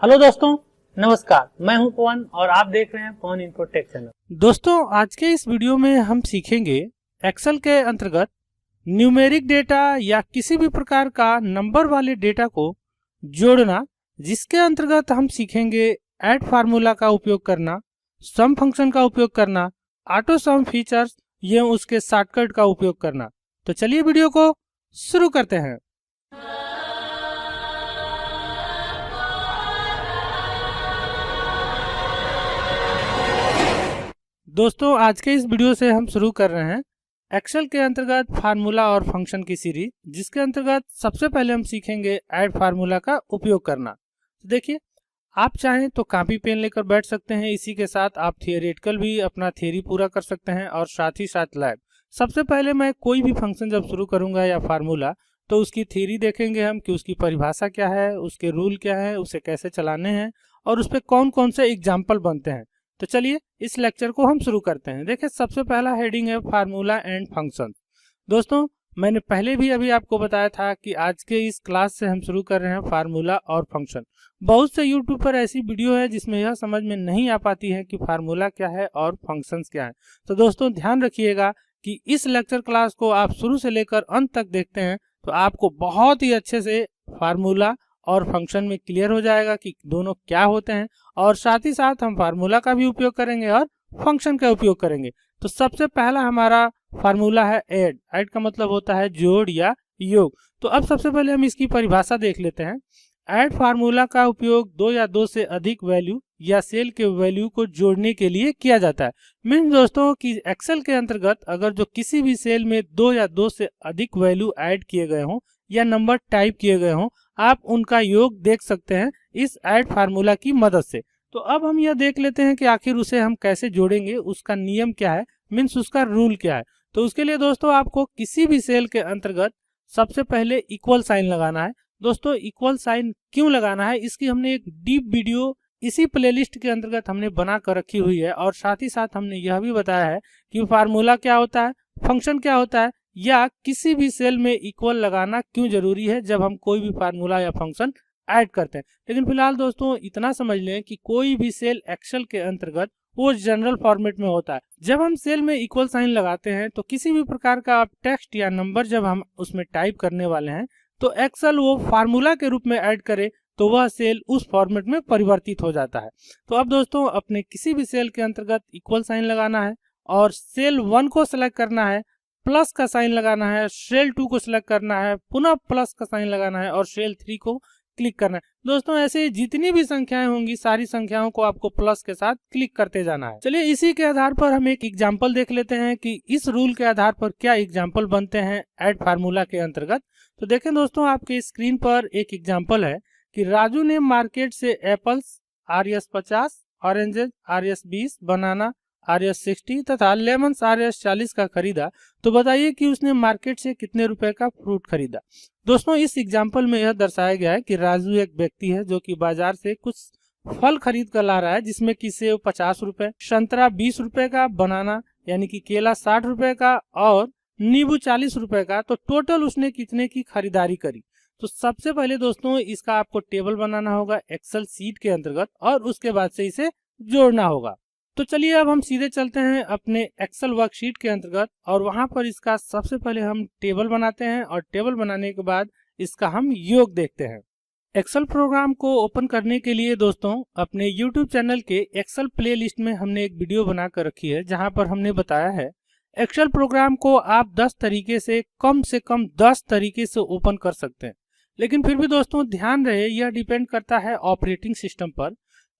Hello दोस्तों, नमस्कार। मैं हूं पवन और आप देख रहे हैं पवन इन्फो टेक चैनल। दोस्तों, आज के इस वीडियो में हम सीखेंगे एक्सेल के अंतर्गत न्यूमेरिक डेटा या किसी भी प्रकार का नंबर वाले डेटा को जोड़ना, जिसके अंतर्गत हम सीखेंगे ऐड फार्मूला का उपयोग करना, सम फंक्शन का उपयोग करना, ऑटो सम फीचर्स ये उसके शॉर्टकट का उपयोग करना। तो चलिए वीडियो को शुरू करते हैं। दोस्तों, आज के इस वीडियो से हम शुरू कर रहे हैं एक्सेल के अंतर्गत फार्मूला और फंक्शन की सीरीज, जिसके अंतर्गत सबसे पहले हम सीखेंगे ऐड फार्मूला का उपयोग करना। तो देखिए, आप चाहें तो कॉपी पेन लेकर बैठ सकते हैं, इसी के साथ आप थियोरेटिकल भी अपना थियरी पूरा कर सकते हैं और साथ ही साथ लाइव। सबसे पहले मैं कोई भी फंक्शन जब शुरू करूंगा या फार्मूला, तो उसकी थियरी देखेंगे हम कि उसकी परिभाषा क्या है, उसके रूल क्या है, उसे कैसे चलाने हैं और उस पर कौन कौन से एग्जाम्पल बनते हैं। तो चलिए इस लेक्चर को हम शुरू करते हैं। देखिए, सबसे पहला हेडिंग है फार्मूला एंड फंक्शन। दोस्तों, मैंने पहले भी अभी आपको बताया था कि आज के इस क्लास से हम शुरू कर रहे हैं फार्मूला और फंक्शन। बहुत से यूट्यूब पर ऐसी वीडियो है जिसमें यह समझ में नहीं आ पाती है कि फार्मूला क्या है और फंक्शंस क्या है। तो दोस्तों, ध्यान रखिएगा कि इस लेक्चर क्लास को आप शुरू से लेकर अंत तक देखते हैं तो आपको बहुत ही अच्छे से फार्मूला और फंक्शन में क्लियर हो जाएगा कि दोनों क्या होते हैं, और साथ ही साथ हम फार्मूला का भी उपयोग करेंगे और फंक्शन का उपयोग करेंगे। तो सबसे पहला हमारा फार्मूला है ऐड। ऐड का मतलब होता है जोड़ या योग। तो अब सबसे पहले हम इसकी परिभाषा देख लेते हैं। ऐड फार्मूला का उपयोग दो या दो से अधिक वैल्यू या सेल के वैल्यू को जोड़ने के लिए किया जाता है। मीन्स दोस्तों कि एक्सेल के अंतर्गत अगर जो किसी भी सेल में दो या दो से अधिक वैल्यू ऐड किए गए हों या नंबर टाइप किए गए हों, आप उनका योग देख सकते हैं इस ऐड फार्मूला की मदद से। तो अब हम यह देख लेते हैं कि आखिर उसे हम कैसे जोड़ेंगे, उसका नियम क्या है, मीन्स उसका रूल क्या है। तो उसके लिए दोस्तों आपको किसी भी सेल के अंतर्गत सबसे पहले इक्वल साइन लगाना है। दोस्तों, इक्वल साइन क्यों लगाना है, इसकी हमने एक डीप वीडियो इसी प्लेलिस्ट के अंतर्गत हमने बना कर रखी हुई है, और साथ ही साथ हमने यह भी बताया है कि फार्मूला क्या होता है, फंक्शन क्या होता है, या किसी भी सेल में इक्वल लगाना क्यों जरूरी है जब हम कोई भी फार्मूला या फंक्शन ऐड करते हैं। लेकिन फिलहाल दोस्तों इतना समझ लें कि कोई भी सेल एक्सेल के अंतर्गत वो जनरल फॉर्मेट में होता है। जब हम सेल में इक्वल साइन लगाते हैं तो किसी भी प्रकार का आप टेक्स्ट या नंबर जब हम उसमें टाइप करने वाले हैं तो एक्सेल वो फार्मूला के रूप में ऐड करे तो वह सेल उस फॉर्मेट में परिवर्तित हो जाता है। तो अब दोस्तों, अपने किसी भी सेल के अंतर्गत इक्वल साइन लगाना है और सेल 1 को सिलेक्ट करना है, प्लस का साइन लगाना है, सेल 2 को सिलेक्ट करना है, पुनः प्लस का साइन लगाना है और सेल 3 को क्लिक करना है। दोस्तों, ऐसे जितनी भी संख्याएं होंगी सारी संख्याओं को आपको प्लस के साथ क्लिक करते जाना है। चलिए इसी के आधार पर हम एक एग्जांपल देख लेते हैं कि इस रूल के आधार पर क्या एग्जांपल बनते हैं ऐड फार्मूला के अंतर्गत। तो देखें दोस्तों, आपके स्क्रीन पर एक एग्जांपल है कि राजू ने मार्केट से एप्पल्स RS 50, ऑरेंजेस RS 20, बनाना RS 60 तथा लेमन्स RS 40 का खरीदा। तो बताइए कि उसने मार्केट से कितने रुपए का फ्रूट खरीदा। दोस्तों, इस एग्जाम्पल में यह दर्शाया गया है कि राजू एक व्यक्ति है जो कि बाजार से कुछ फल खरीद कर ला रहा है, जिसमें कि सेब 50 रुपए, संतरा 20 रुपए का, बनाना यानी कि केला 60 रुपए का और नींबू 40 रुपए का। तो टोटल उसने कितने की खरीदारी करी। तो सबसे पहले दोस्तों इसका आपको टेबल बनाना होगा एक्सेल सीट के अंतर्गत और उसके बाद से इसे जोड़ना होगा। तो चलिए अब हम सीधे चलते हैं अपने एक्सेल वर्कशीट के अंतर्गत और वहां पर इसका सबसे पहले हम टेबल बनाते हैं और टेबल बनाने के बाद इसका हम योग देखते हैं। एक्सेल प्रोग्राम को ओपन करने के लिए दोस्तों अपने YouTube चैनल के एक्सेल प्लेलिस्ट में हमने एक वीडियो बना कर रखी है, जहां पर हमने बताया है एक्सेल प्रोग्राम को आप 10 तरीके से कम 10 तरीके से ओपन कर सकते हैं। लेकिन फिर भी दोस्तों ध्यान रहे, यह डिपेंड करता है ऑपरेटिंग सिस्टम पर।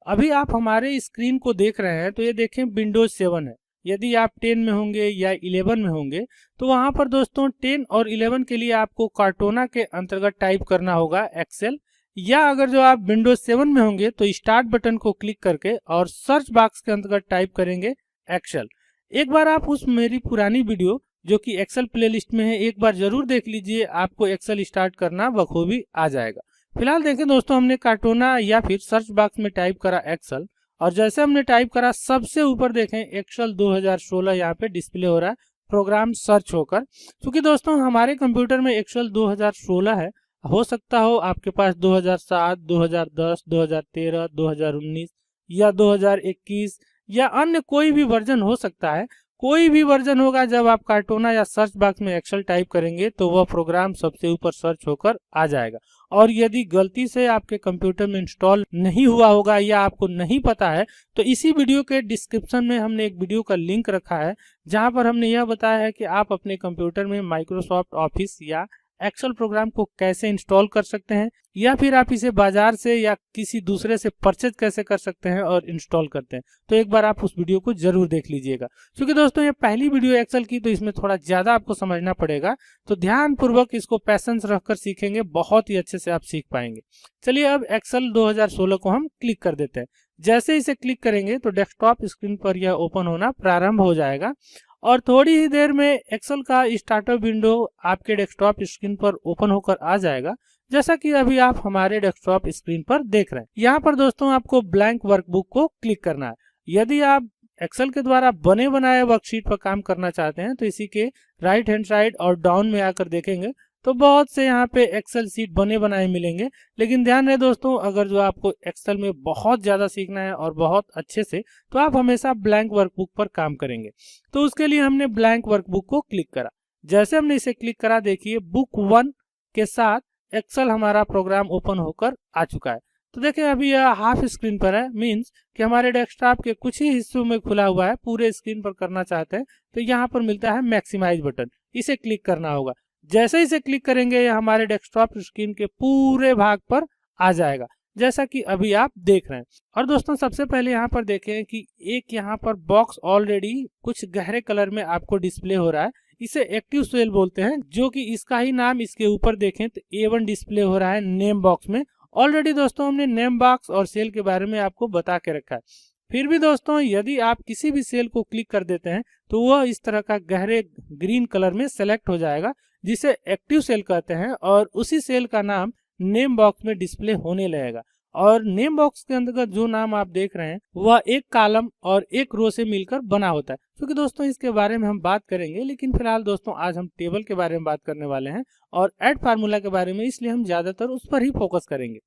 अभी आप हमारे स्क्रीन को देख रहे हैं तो ये देखें विंडोज 7 है। यदि आप 10 में होंगे या 11 में होंगे तो वहां पर दोस्तों 10 और 11 के लिए आपको कार्टोना के अंतर्गत टाइप करना होगा एक्सेल, या अगर जो आप विंडोज 7 में होंगे तो स्टार्ट बटन को क्लिक करके और सर्च बॉक्स के अंतर्गत टाइप करेंगे एक्सेल। एक बार आप उस मेरी पुरानी वीडियो जो कि एक्सेल प्लेलिस्ट में है एक बार जरूर देख लीजिए, आपको एक्सेल स्टार्ट करना बखूबी आ जाएगा। फिलहाल देखें दोस्तों, हमने कार्टोना या फिर सर्च बॉक्स में टाइप करा एक्सेल, और जैसे हमने टाइप करा सबसे ऊपर देखें एक्सेल 2016 यहाँ पे डिस्प्ले हो रहा है प्रोग्राम सर्च होकर। क्योंकि दोस्तों हमारे कंप्यूटर में एक्सेल 2016 है हो सकता हो आपके पास 2007, 2010, 2013, 2019 या 2021 या अन्य कोई भी वर्जन हो सकता है। कोई भी वर्जन होगा, जब आप कार्टोना या सर्च बॉक्स में एक्सेल टाइप करेंगे तो वह प्रोग्राम सबसे ऊपर सर्च होकर आ जाएगा। और यदि गलती से आपके कंप्यूटर में इंस्टॉल नहीं हुआ होगा या आपको नहीं पता है, तो इसी वीडियो के डिस्क्रिप्शन में हमने एक वीडियो का लिंक रखा है जहां पर हमने यह बताया है कि आप अपने कंप्यूटर में माइक्रोसॉफ्ट ऑफिस या एक्सेल प्रोग्राम को कैसे इंस्टॉल कर सकते हैं, या फिर आप इसे बाजार से या किसी दूसरे से परचेज कैसे कर सकते हैं और इंस्टॉल करते हैं। तो एक बार आप उस वीडियो को जरूर देख लीजिएगा। क्योंकि दोस्तों ये पहली वीडियो एक्सेल की, तो इसमें थोड़ा ज्यादा आपको समझना पड़ेगा, तो ध्यान पूर्वक इसको पैसेंस रखकर सीखेंगे, बहुत ही अच्छे से आप सीख पाएंगे। चलिए अब एक्सेल 2016 को हम क्लिक कर देते हैं। जैसे इसे क्लिक करेंगे तो डेस्कटॉप स्क्रीन पर यह ओपन होना प्रारंभ हो जाएगा और थोड़ी ही देर में एक्सेल का स्टार्टअप विंडो आपके डेस्कटॉप स्क्रीन पर ओपन होकर आ जाएगा, जैसा कि अभी आप हमारे डेस्कटॉप स्क्रीन पर देख रहे हैं। यहाँ पर दोस्तों आपको ब्लैंक वर्कबुक को क्लिक करना है। यदि आप एक्सेल के द्वारा बने बनाए वर्कशीट पर काम करना चाहते हैं तो इसी के राइट हैंड साइड और डाउन में आकर देखेंगे तो बहुत से यहाँ पे एक्सेल सीट बने बनाए मिलेंगे। लेकिन ध्यान रहे दोस्तों, अगर जो आपको एक्सेल में बहुत ज्यादा सीखना है और बहुत अच्छे से, तो आप हमेशा ब्लैंक वर्कबुक पर काम करेंगे। तो उसके लिए हमने ब्लैंक वर्कबुक को क्लिक करा। जैसे हमने इसे क्लिक करा, देखिए बुक 1 के साथ एक्सेल हमारा प्रोग्राम ओपन होकर आ चुका है। तो देखिए अभी यह हाफ स्क्रीन पर है, मीन्स कि हमारे डेस्कटॉप के कुछ ही हिस्सों में खुला हुआ है। पूरे स्क्रीन पर करना चाहते हैं तो यहाँ पर मिलता है मैक्सिमाइज बटन, इसे क्लिक करना होगा। जैसे इसे क्लिक करेंगे यह हमारे डेस्कटॉप स्क्रीन के पूरे भाग पर आ जाएगा, जैसा कि अभी आप देख रहे हैं। और दोस्तों सबसे पहले यहाँ पर देखें कि एक यहाँ पर बॉक्स ऑलरेडी कुछ गहरे कलर में आपको डिस्प्ले हो रहा है। इसे एक्टिव सेल बोलते हैं, जो कि इसका ही नाम इसके ऊपर देखें तो A1 डिस्प्ले हो रहा है नेम बॉक्स में। ऑलरेडी दोस्तों हमने नेम बॉक्स और सेल के बारे में आपको बता के रखा है। फिर भी दोस्तों यदि आप किसी भी सेल को क्लिक कर देते हैं तो वह इस तरह का गहरे ग्रीन कलर में सेलेक्ट हो जाएगा, जिसे एक्टिव सेल कहते हैं, और उसी सेल का नाम नेम बॉक्स में डिस्प्ले होने लगेगा। और नेम बॉक्स के अंतर्गत जो नाम आप देख रहे हैं वह एक कॉलम और एक रो से मिलकर बना होता है। क्योंकि दोस्तों इसके बारे में हम बात करेंगे, लेकिन फिलहाल दोस्तों आज हम टेबल के बारे में बात करने वाले हैं और ऐड फार्मूला के बारे में, इसलिए हम ज्यादातर उस पर ही फोकस करेंगे।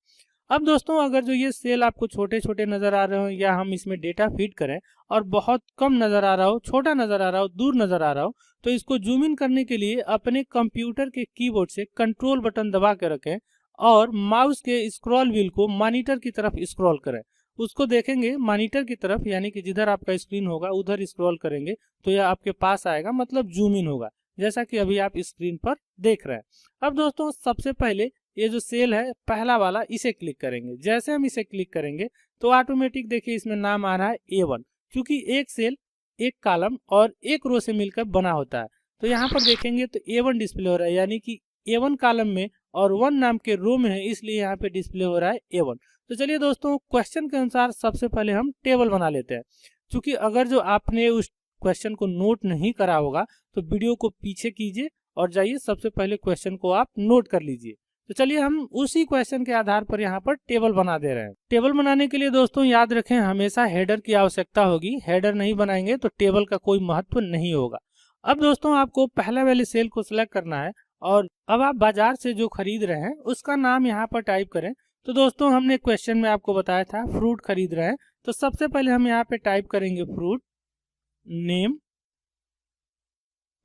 अब दोस्तों अगर जो ये सेल आपको छोटे छोटे नजर आ रहे हो या हम इसमें डेटा फीड करें और बहुत कम नजर आ रहा हो, छोटा नजर आ रहा हो, दूर नजर आ रहा हो, तो इसको जूम इन करने के लिए अपने कंप्यूटर के कीबोर्ड से कंट्रोल बटन दबा के रखें और माउस के स्क्रॉल व्हील को मॉनिटर की तरफ स्क्रॉल करें। उसको देखेंगे मॉनिटर की तरफ, यानी कि जिधर आपका स्क्रीन होगा उधर स्क्रॉल करेंगे तो यह आपके पास आएगा, मतलब जूम इन होगा, जैसा कि अभी आप स्क्रीन पर देख रहे हैं। अब दोस्तों सबसे पहले ये जो सेल है पहला वाला, इसे क्लिक करेंगे। जैसे हम इसे क्लिक करेंगे तो ऑटोमेटिक देखिए इसमें नाम आ रहा है A1, क्योंकि एक सेल एक कॉलम और एक रो से मिलकर बना होता है। तो यहाँ पर देखेंगे तो A1 डिस्प्ले हो रहा है, यानी कि A1 कॉलम में और 1 नाम के रो में है, इसलिए यहाँ पे डिस्प्ले हो रहा है A1। तो चलिए दोस्तों क्वेश्चन के अनुसार सबसे पहले हम टेबल बना लेते हैं। क्योंकि अगर जो आपने उस क्वेश्चन को नोट नहीं करा होगा तो वीडियो को पीछे कीजिए और जाइए सबसे पहले क्वेश्चन को आप नोट कर लीजिए। तो चलिए हम उसी क्वेश्चन के आधार पर यहाँ पर टेबल बना दे रहे हैं। टेबल बनाने के लिए दोस्तों याद रखें हमेशा हेडर की आवश्यकता होगी। हेडर नहीं बनाएंगे तो टेबल का कोई महत्व नहीं होगा। अब दोस्तों आपको पहले वाले सेल को सिलेक्ट करना है और अब आप बाजार से जो खरीद रहे हैं उसका नाम यहाँ पर टाइप करें। तो दोस्तों हमने क्वेश्चन में आपको बताया था फ्रूट खरीद रहे हैं, तो सबसे पहले हम यहाँ पे टाइप करेंगे फ्रूट नेम।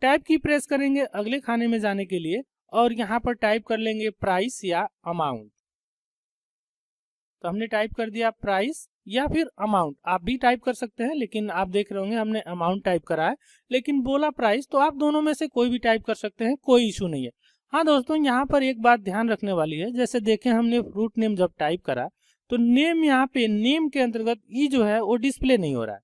टैब की प्रेस करेंगे अगले खाने में जाने के लिए और यहाँ पर टाइप कर लेंगे प्राइस या अमाउंट। तो हमने टाइप कर दिया प्राइस या फिर अमाउंट, आप भी टाइप कर सकते हैं, लेकिन आप देख रहे होंगे हमने अमाउंट टाइप करा है, लेकिन बोला प्राइस, तो आप दोनों में से कोई भी टाइप कर सकते हैं, कोई इशू नहीं है। हाँ दोस्तों यहाँ पर एक बात ध्यान रखने वाली है, जैसे देखें हमने फ्रूट नेम जब टाइप करा तो नेम यहाँ पे नेम के अंतर्गत ई जो है वो डिस्प्ले नहीं हो रहा है।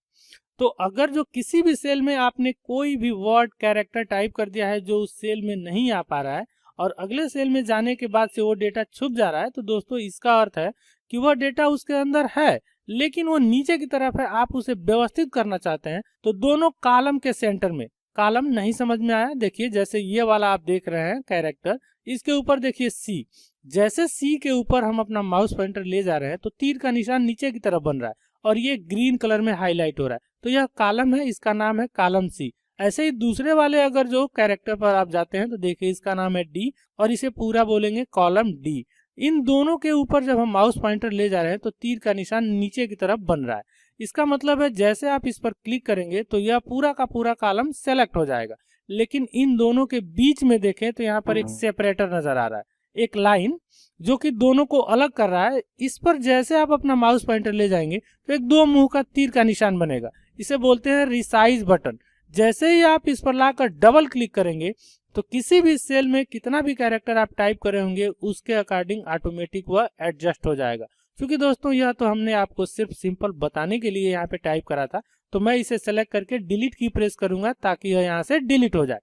तो अगर जो किसी भी सेल में आपने कोई भी वर्ड कैरेक्टर टाइप कर दिया है जो उस सेल में नहीं आ पा रहा है और अगले सेल में जाने के बाद से वो डेटा छुप जा रहा है, तो दोस्तों इसका अर्थ है कि वह डेटा उसके अंदर है लेकिन वो नीचे की तरफ है, आप उसे व्यवस्थित करना चाहते हैं। तो दोनों कॉलम के सेंटर में, कॉलम नहीं समझ में आया, देखिए जैसे ये वाला आप देख रहे हैं कैरेक्टर, इसके ऊपर देखिए सी, जैसे सी के ऊपर हम अपना माउस पॉइंटर ले जा रहे हैं तो तीर का निशान नीचे की तरफ बन रहा है और ये ग्रीन कलर में हाईलाइट हो रहा है, तो यह कॉलम है, इसका नाम है कॉलम सी। ऐसे ही दूसरे वाले अगर जो कैरेक्टर पर आप जाते हैं तो देखिए इसका नाम है डी और इसे पूरा बोलेंगे कॉलम डी। इन दोनों के ऊपर जब हम माउस पॉइंटर ले जा रहे हैं तो तीर का निशान नीचे की तरफ बन रहा है। इसका मतलब है जैसे आप इस पर क्लिक करेंगे तो यह पूरा का पूरा कॉलम सेलेक्ट हो जाएगा, लेकिन इन दोनों के बीच में देखें तो यहाँ पर एक सेपरेटर नजर आ रहा है, एक लाइन जो कि दोनों को अलग कर रहा है। इस पर जैसे आप अपना माउस पॉइंटर ले जाएंगे तो एक दो मुंह का तीर का निशान बनेगा, इसे बोलते हैं रिसाइज बटन। जैसे ही आप इस पर लाकर डबल क्लिक करेंगे तो किसी भी सेल में कितना भी कैरेक्टर आप टाइप करे होंगे उसके अकॉर्डिंग ऑटोमेटिक वह एडजस्ट हो जाएगा। क्योंकि दोस्तों यह तो हमने आपको सिर्फ सिंपल बताने के लिए यहाँ पे टाइप करा था, तो मैं इसे सेलेक्ट करके डिलीट की प्रेस करूंगा ताकि यह यहाँ से डिलीट हो जाए।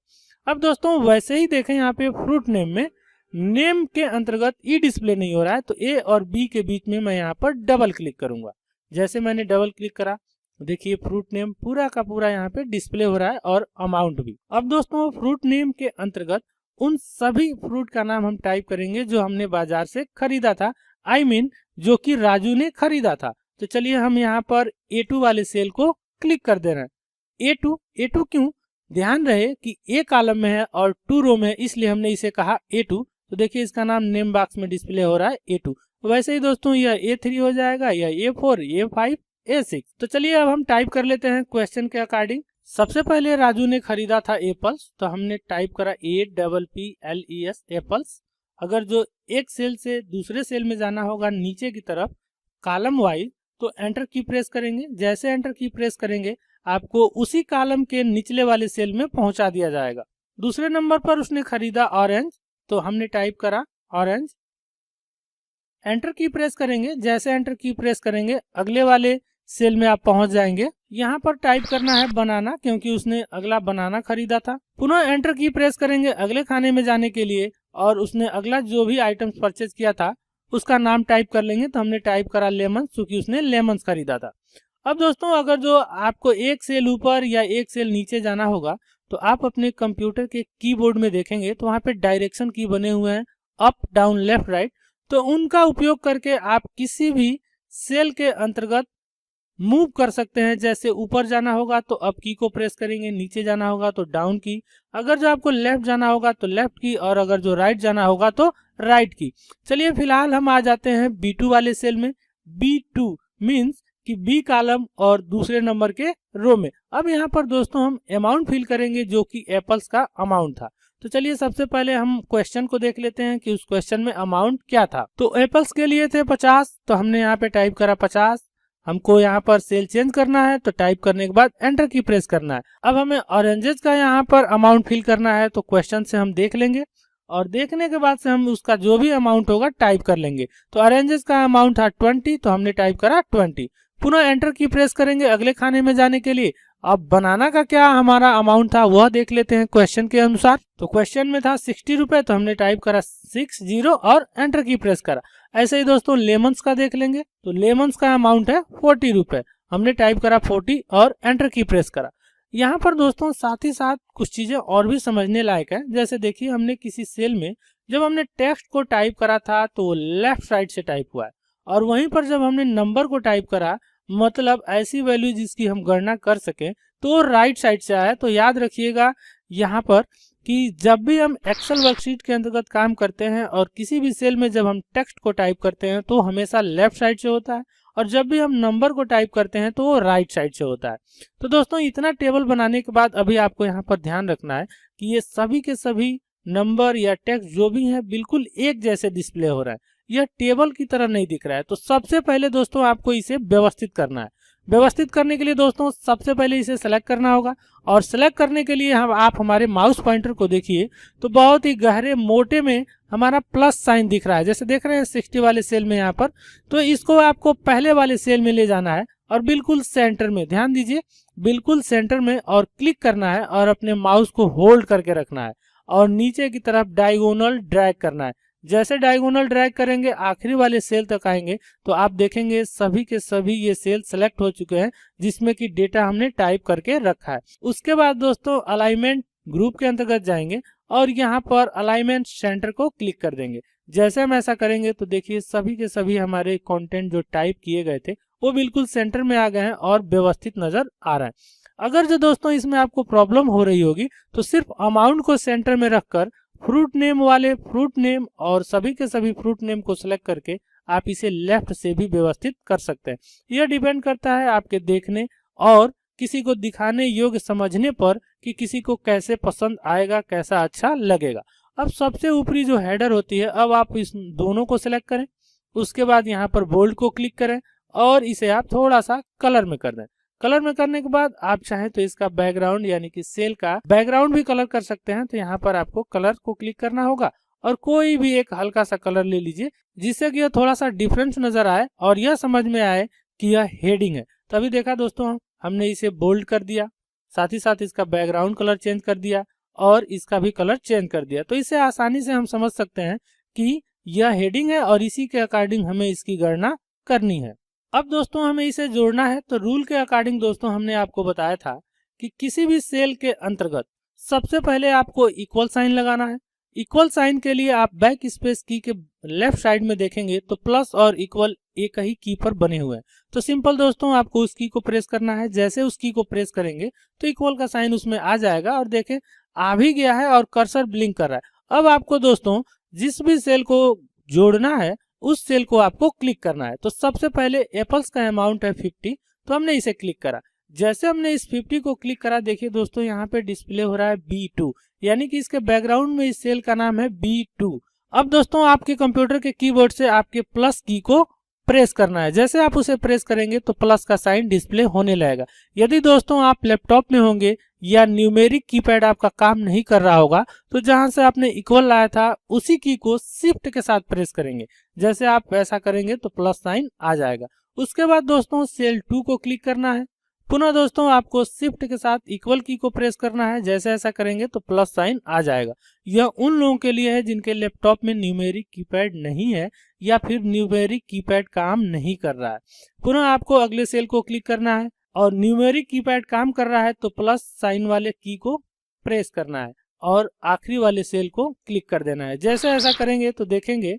अब दोस्तों वैसे ही देखें यहाँ पे फ्रूट नेम में नेम के अंतर्गत ई डिस्प्ले नहीं हो रहा है, तो ए और बी के बीच में मैं यहाँ पर डबल क्लिक करूंगा। जैसे मैंने डबल क्लिक करा देखिए फ्रूट नेम पूरा का पूरा यहाँ पे डिस्प्ले हो रहा है और अमाउंट भी। अब दोस्तों फ्रूट नेम के अंतर्गत उन सभी फ्रूट का नाम हम टाइप करेंगे जो हमने बाजार से खरीदा था, I mean, जो कि राजू ने खरीदा था। तो चलिए हम यहाँ पर A2 वाले सेल को क्लिक कर दे रहे हैं। A2 क्यों? ध्यान रहे कि A कॉलम में है और 2 रो में है, इसलिए हमने इसे कहा A2। तो देखिए इसका नाम नेम बॉक्स में डिस्प्ले हो रहा है A2। वैसे ही दोस्तों यह A3 हो जाएगा, यह A4, A5, A6। तो चलिए अब हम टाइप कर लेते हैं क्वेश्चन के अकॉर्डिंग। सबसे पहले राजू ने खरीदा था एप्पल्स, तो हमने टाइप करा APPLES एप्पल्स। अगर जो एक सेल से दूसरे सेल में जाना होगा नीचे की तरफ कॉलम वाइज तो एंटर की प्रेस करेंगे। जैसे एंटर की प्रेस करेंगे आपको उसी कॉलम के निचले वाले सेल में पहुंचा दिया जाएगा। दूसरे नंबर पर उसने खरीदा ऑरेंज, तो हमने टाइप करा ऑरेंज। एंटर की प्रेस करेंगे। जैसे एंटर की प्रेस करेंगे अगले वाले सेल में आप पहुंच जाएंगे। यहाँ पर टाइप करना है बनाना, क्योंकि उसने अगला बनाना खरीदा था। पुनः एंटर की प्रेस करेंगे अगले खाने में जाने के लिए और उसने अगला जो भी आइटम्स परचेज किया था उसका नाम टाइप कर लेंगे। तो हमने टाइप करा लेमन, क्योंकि उसने लेमन्स खरीदा था। अब दोस्तों अगर जो आपको एक सेल ऊपर या एक सेल नीचे जाना होगा तो आप अपने कंप्यूटर के कीबोर्ड में देखेंगे तो वहाँ पे डायरेक्शन की बने हुए हैं, अप डाउन लेफ्ट राइट। तो उनका उपयोग करके आप किसी भी सेल के अंतर्गत मूव कर सकते हैं। जैसे ऊपर जाना होगा तो अप की को प्रेस करेंगे, नीचे जाना होगा तो डाउन की, अगर जो आपको लेफ्ट जाना होगा तो लेफ्ट की, और अगर जो राइट जाना होगा तो राइट की। चलिए फिलहाल हम आ जाते हैं B2 वाले सेल में। B2 मीन्स कि B कॉलम और दूसरे नंबर के रो में। अब यहाँ पर दोस्तों हम अमाउंट फिल करेंगे जो कि एप्पल्स का अमाउंट था। तो चलिए सबसे पहले हम क्वेश्चन को देख लेते हैं कि उस क्वेश्चन में अमाउंट क्या था। तो एप्पल्स के लिए थे 50, तो हमने यहाँ पे टाइप करा 50। हमको यहाँ पर सेल चेंज करना है तो टाइप करने के बाद एंटर की प्रेस करना है। अब हमें ऑरेंजेस का यहाँ पर अमाउंट फिल करना है, तो क्वेश्चन से हम देख लेंगे और देखने के बाद से हम उसका जो भी अमाउंट होगा टाइप कर लेंगे। तो ऑरेंजेस का अमाउंट था 20, तो हमने टाइप करा 20। पुनः एंटर की प्रेस करेंगे अगले खाने में जाने के लिए। अब बनाना का क्या हमारा अमाउंट था वह देख लेते हैं क्वेश्चन के अनुसार। तो क्वेश्चन में था 60 रुपए, तो हमने टाइप करा 60 और एंटर की प्रेस करा। ऐसे ही दोस्तों लेमन्स का देख लेंगे। तो लेमन्स का अमाउंट है 40 रुपए, हमने टाइप करा 40 और एंटर की प्रेस करा। यहाँ पर दोस्तों साथ ही साथ कुछ चीजें और भी समझने लायक है। जैसे देखिए हमने किसी सेल में जब हमने टेक्स्ट को टाइप करा था तो वो लेफ्ट साइड से टाइप हुआ है, और वहीं पर जब हमने नंबर को टाइप करा मतलब ऐसी वैल्यू जिसकी हम गणना कर सके तो राइट साइड से आया। तो याद रखिएगा यहाँ पर कि जब भी हम एक्सेल वर्कशीट के अंतर्गत काम करते हैं और किसी भी सेल में जब हम टेक्स्ट को टाइप करते हैं तो हमेशा लेफ्ट साइड से होता है, और जब भी हम नंबर को टाइप करते हैं तो वो राइट साइड से होता है। तो दोस्तों इतना टेबल बनाने के बाद अभी आपको यहाँ पर ध्यान रखना है कि ये सभी के सभी नंबर या टेक्स्ट जो भी है बिल्कुल एक जैसे डिस्प्ले हो रहा है, यह टेबल की तरह नहीं दिख रहा है। तो सबसे पहले दोस्तों आपको इसे व्यवस्थित करना है। व्यवस्थित करने के लिए दोस्तों सबसे पहले इसे सेलेक्ट करना होगा, और सेलेक्ट करने के लिए आप हमारे माउस पॉइंटर को देखिए तो बहुत ही गहरे मोटे में हमारा प्लस साइन दिख रहा है। जैसे देख रहे हैं 60 वाले सेल में यहाँ पर, तो इसको आपको पहले वाले सेल में ले जाना है और बिल्कुल सेंटर में, ध्यान दीजिए बिल्कुल सेंटर में, और क्लिक करना है और अपने माउस को होल्ड करके रखना है और नीचे की तरफ डायगोनल ड्रैग करना है। जैसे डायगोनल ड्रैग करेंगे आखिरी वाले सेल तक आएंगे तो आप देखेंगे सभी के सभी ये सेल सेलेक्ट हो चुके हैं जिसमें कि डेटा हमने टाइप करके रखा है। उसके बाद दोस्तों अलाइनमेंट ग्रुप के अंतर्गत जाएंगे और यहाँ पर अलाइनमेंट सेंटर को क्लिक कर देंगे। जैसे हम ऐसा करेंगे तो देखिए सभी के सभी हमारे कंटेंट जो टाइप किए गए थे वो बिल्कुल सेंटर में आ गए हैं और व्यवस्थित नजर आ रहा है। अगर जो दोस्तों इसमें आपको प्रॉब्लम हो रही होगी तो सिर्फ अमाउंट को सेंटर में रखकर फ्रूट नेम वाले फ्रूट नेम और सभी के सभी फ्रूट नेम को सिलेक्ट करके आप इसे लेफ्ट से भी व्यवस्थित कर सकते हैं। यह डिपेंड करता है आपके देखने और किसी को दिखाने योग्य समझने पर कि किसी को कैसे पसंद आएगा, कैसा अच्छा लगेगा। अब सबसे ऊपरी जो हेडर होती है, अब आप इस दोनों को सिलेक्ट करें, उसके बाद यहाँ पर बोल्ड को क्लिक करें और इसे आप थोड़ा सा कलर में कर दें। कलर में करने के बाद आप चाहें तो इसका बैकग्राउंड यानी कि सेल का बैकग्राउंड भी कलर कर सकते हैं। तो यहाँ पर आपको कलर को क्लिक करना होगा और कोई भी एक हल्का सा कलर ले लीजिए जिससे कि यह थोड़ा सा डिफरेंस नजर आए और यह समझ में आए कि यह हेडिंग है। तो अभी देखा दोस्तों, हमने इसे बोल्ड कर दिया, साथ ही साथ इसका बैकग्राउंड कलर चेंज कर दिया और इसका भी कलर चेंज कर दिया। तो इसे आसानी से हम समझ सकते हैं कि यह हेडिंग है और इसी के अकॉर्डिंग हमें इसकी गणना करनी है। अब दोस्तों हमें इसे जोड़ना है। तो रूल के अकॉर्डिंग दोस्तों हमने आपको बताया था कि किसी भी सेल के अंतर्गत सबसे पहले आपको इक्वल साइन लगाना है। इक्वल साइन के लिए आप बैक स्पेस की के लेफ्ट साइड में देखेंगे तो प्लस और इक्वल एक ही की पर बने हुए हैं। तो सिंपल दोस्तों आपको उस की को प्रेस करना है। जैसे उस की को प्रेस करेंगे तो इक्वल का साइन उसमें आ जाएगा और देखें आ भी गया है और कर्सर ब्लिंक कर रहा है। अब आपको दोस्तों जिस भी सेल को जोड़ना है उस सेल को आपको क्लिक करना है। तो सबसे पहले एप्पल्स का अमाउंट है 50, तो हमने इसे क्लिक करा। जैसे हमने इस 50 को क्लिक करा, देखिए दोस्तों यहाँ पे डिस्प्ले हो रहा है B2, यानी कि इसके बैकग्राउंड में इस सेल का नाम है B2। अब दोस्तों आपके कंप्यूटर के कीबोर्ड से आपके प्लस की को प्रेस करना है। जैसे आप उसे प्रेस करेंगे तो प्लस का साइन डिस्प्ले होने लगेगा। यदि दोस्तों आप लैपटॉप में होंगे या न्यूमेरिक कीपैड आपका काम नहीं कर रहा होगा तो जहां से आपने इक्वल लाया था उसी की को शिफ्ट के साथ प्रेस करेंगे। जैसे आप वैसा करेंगे तो प्लस साइन आ जाएगा। उसके बाद दोस्तों सेल 2 को क्लिक करना है। पुनः दोस्तों आपको शिफ्ट के साथ इक्वल की को प्रेस करना है। जैसे ऐसा करेंगे तो प्लस साइन आ जाएगा। यह उन लोगों के लिए है जिनके लैपटॉप में न्यूमेरिक कीपैड नहीं है या फिर न्यूमेरिक कीपैड काम नहीं कर रहा है। पुनः आपको अगले सेल को क्लिक करना है और न्यूमेरिक कीपैड काम कर रहा है तो प्लस साइन वाले की को प्रेस करना है और आखिरी वाले सेल को क्लिक कर देना है। जैसे ऐसा करेंगे तो देखेंगे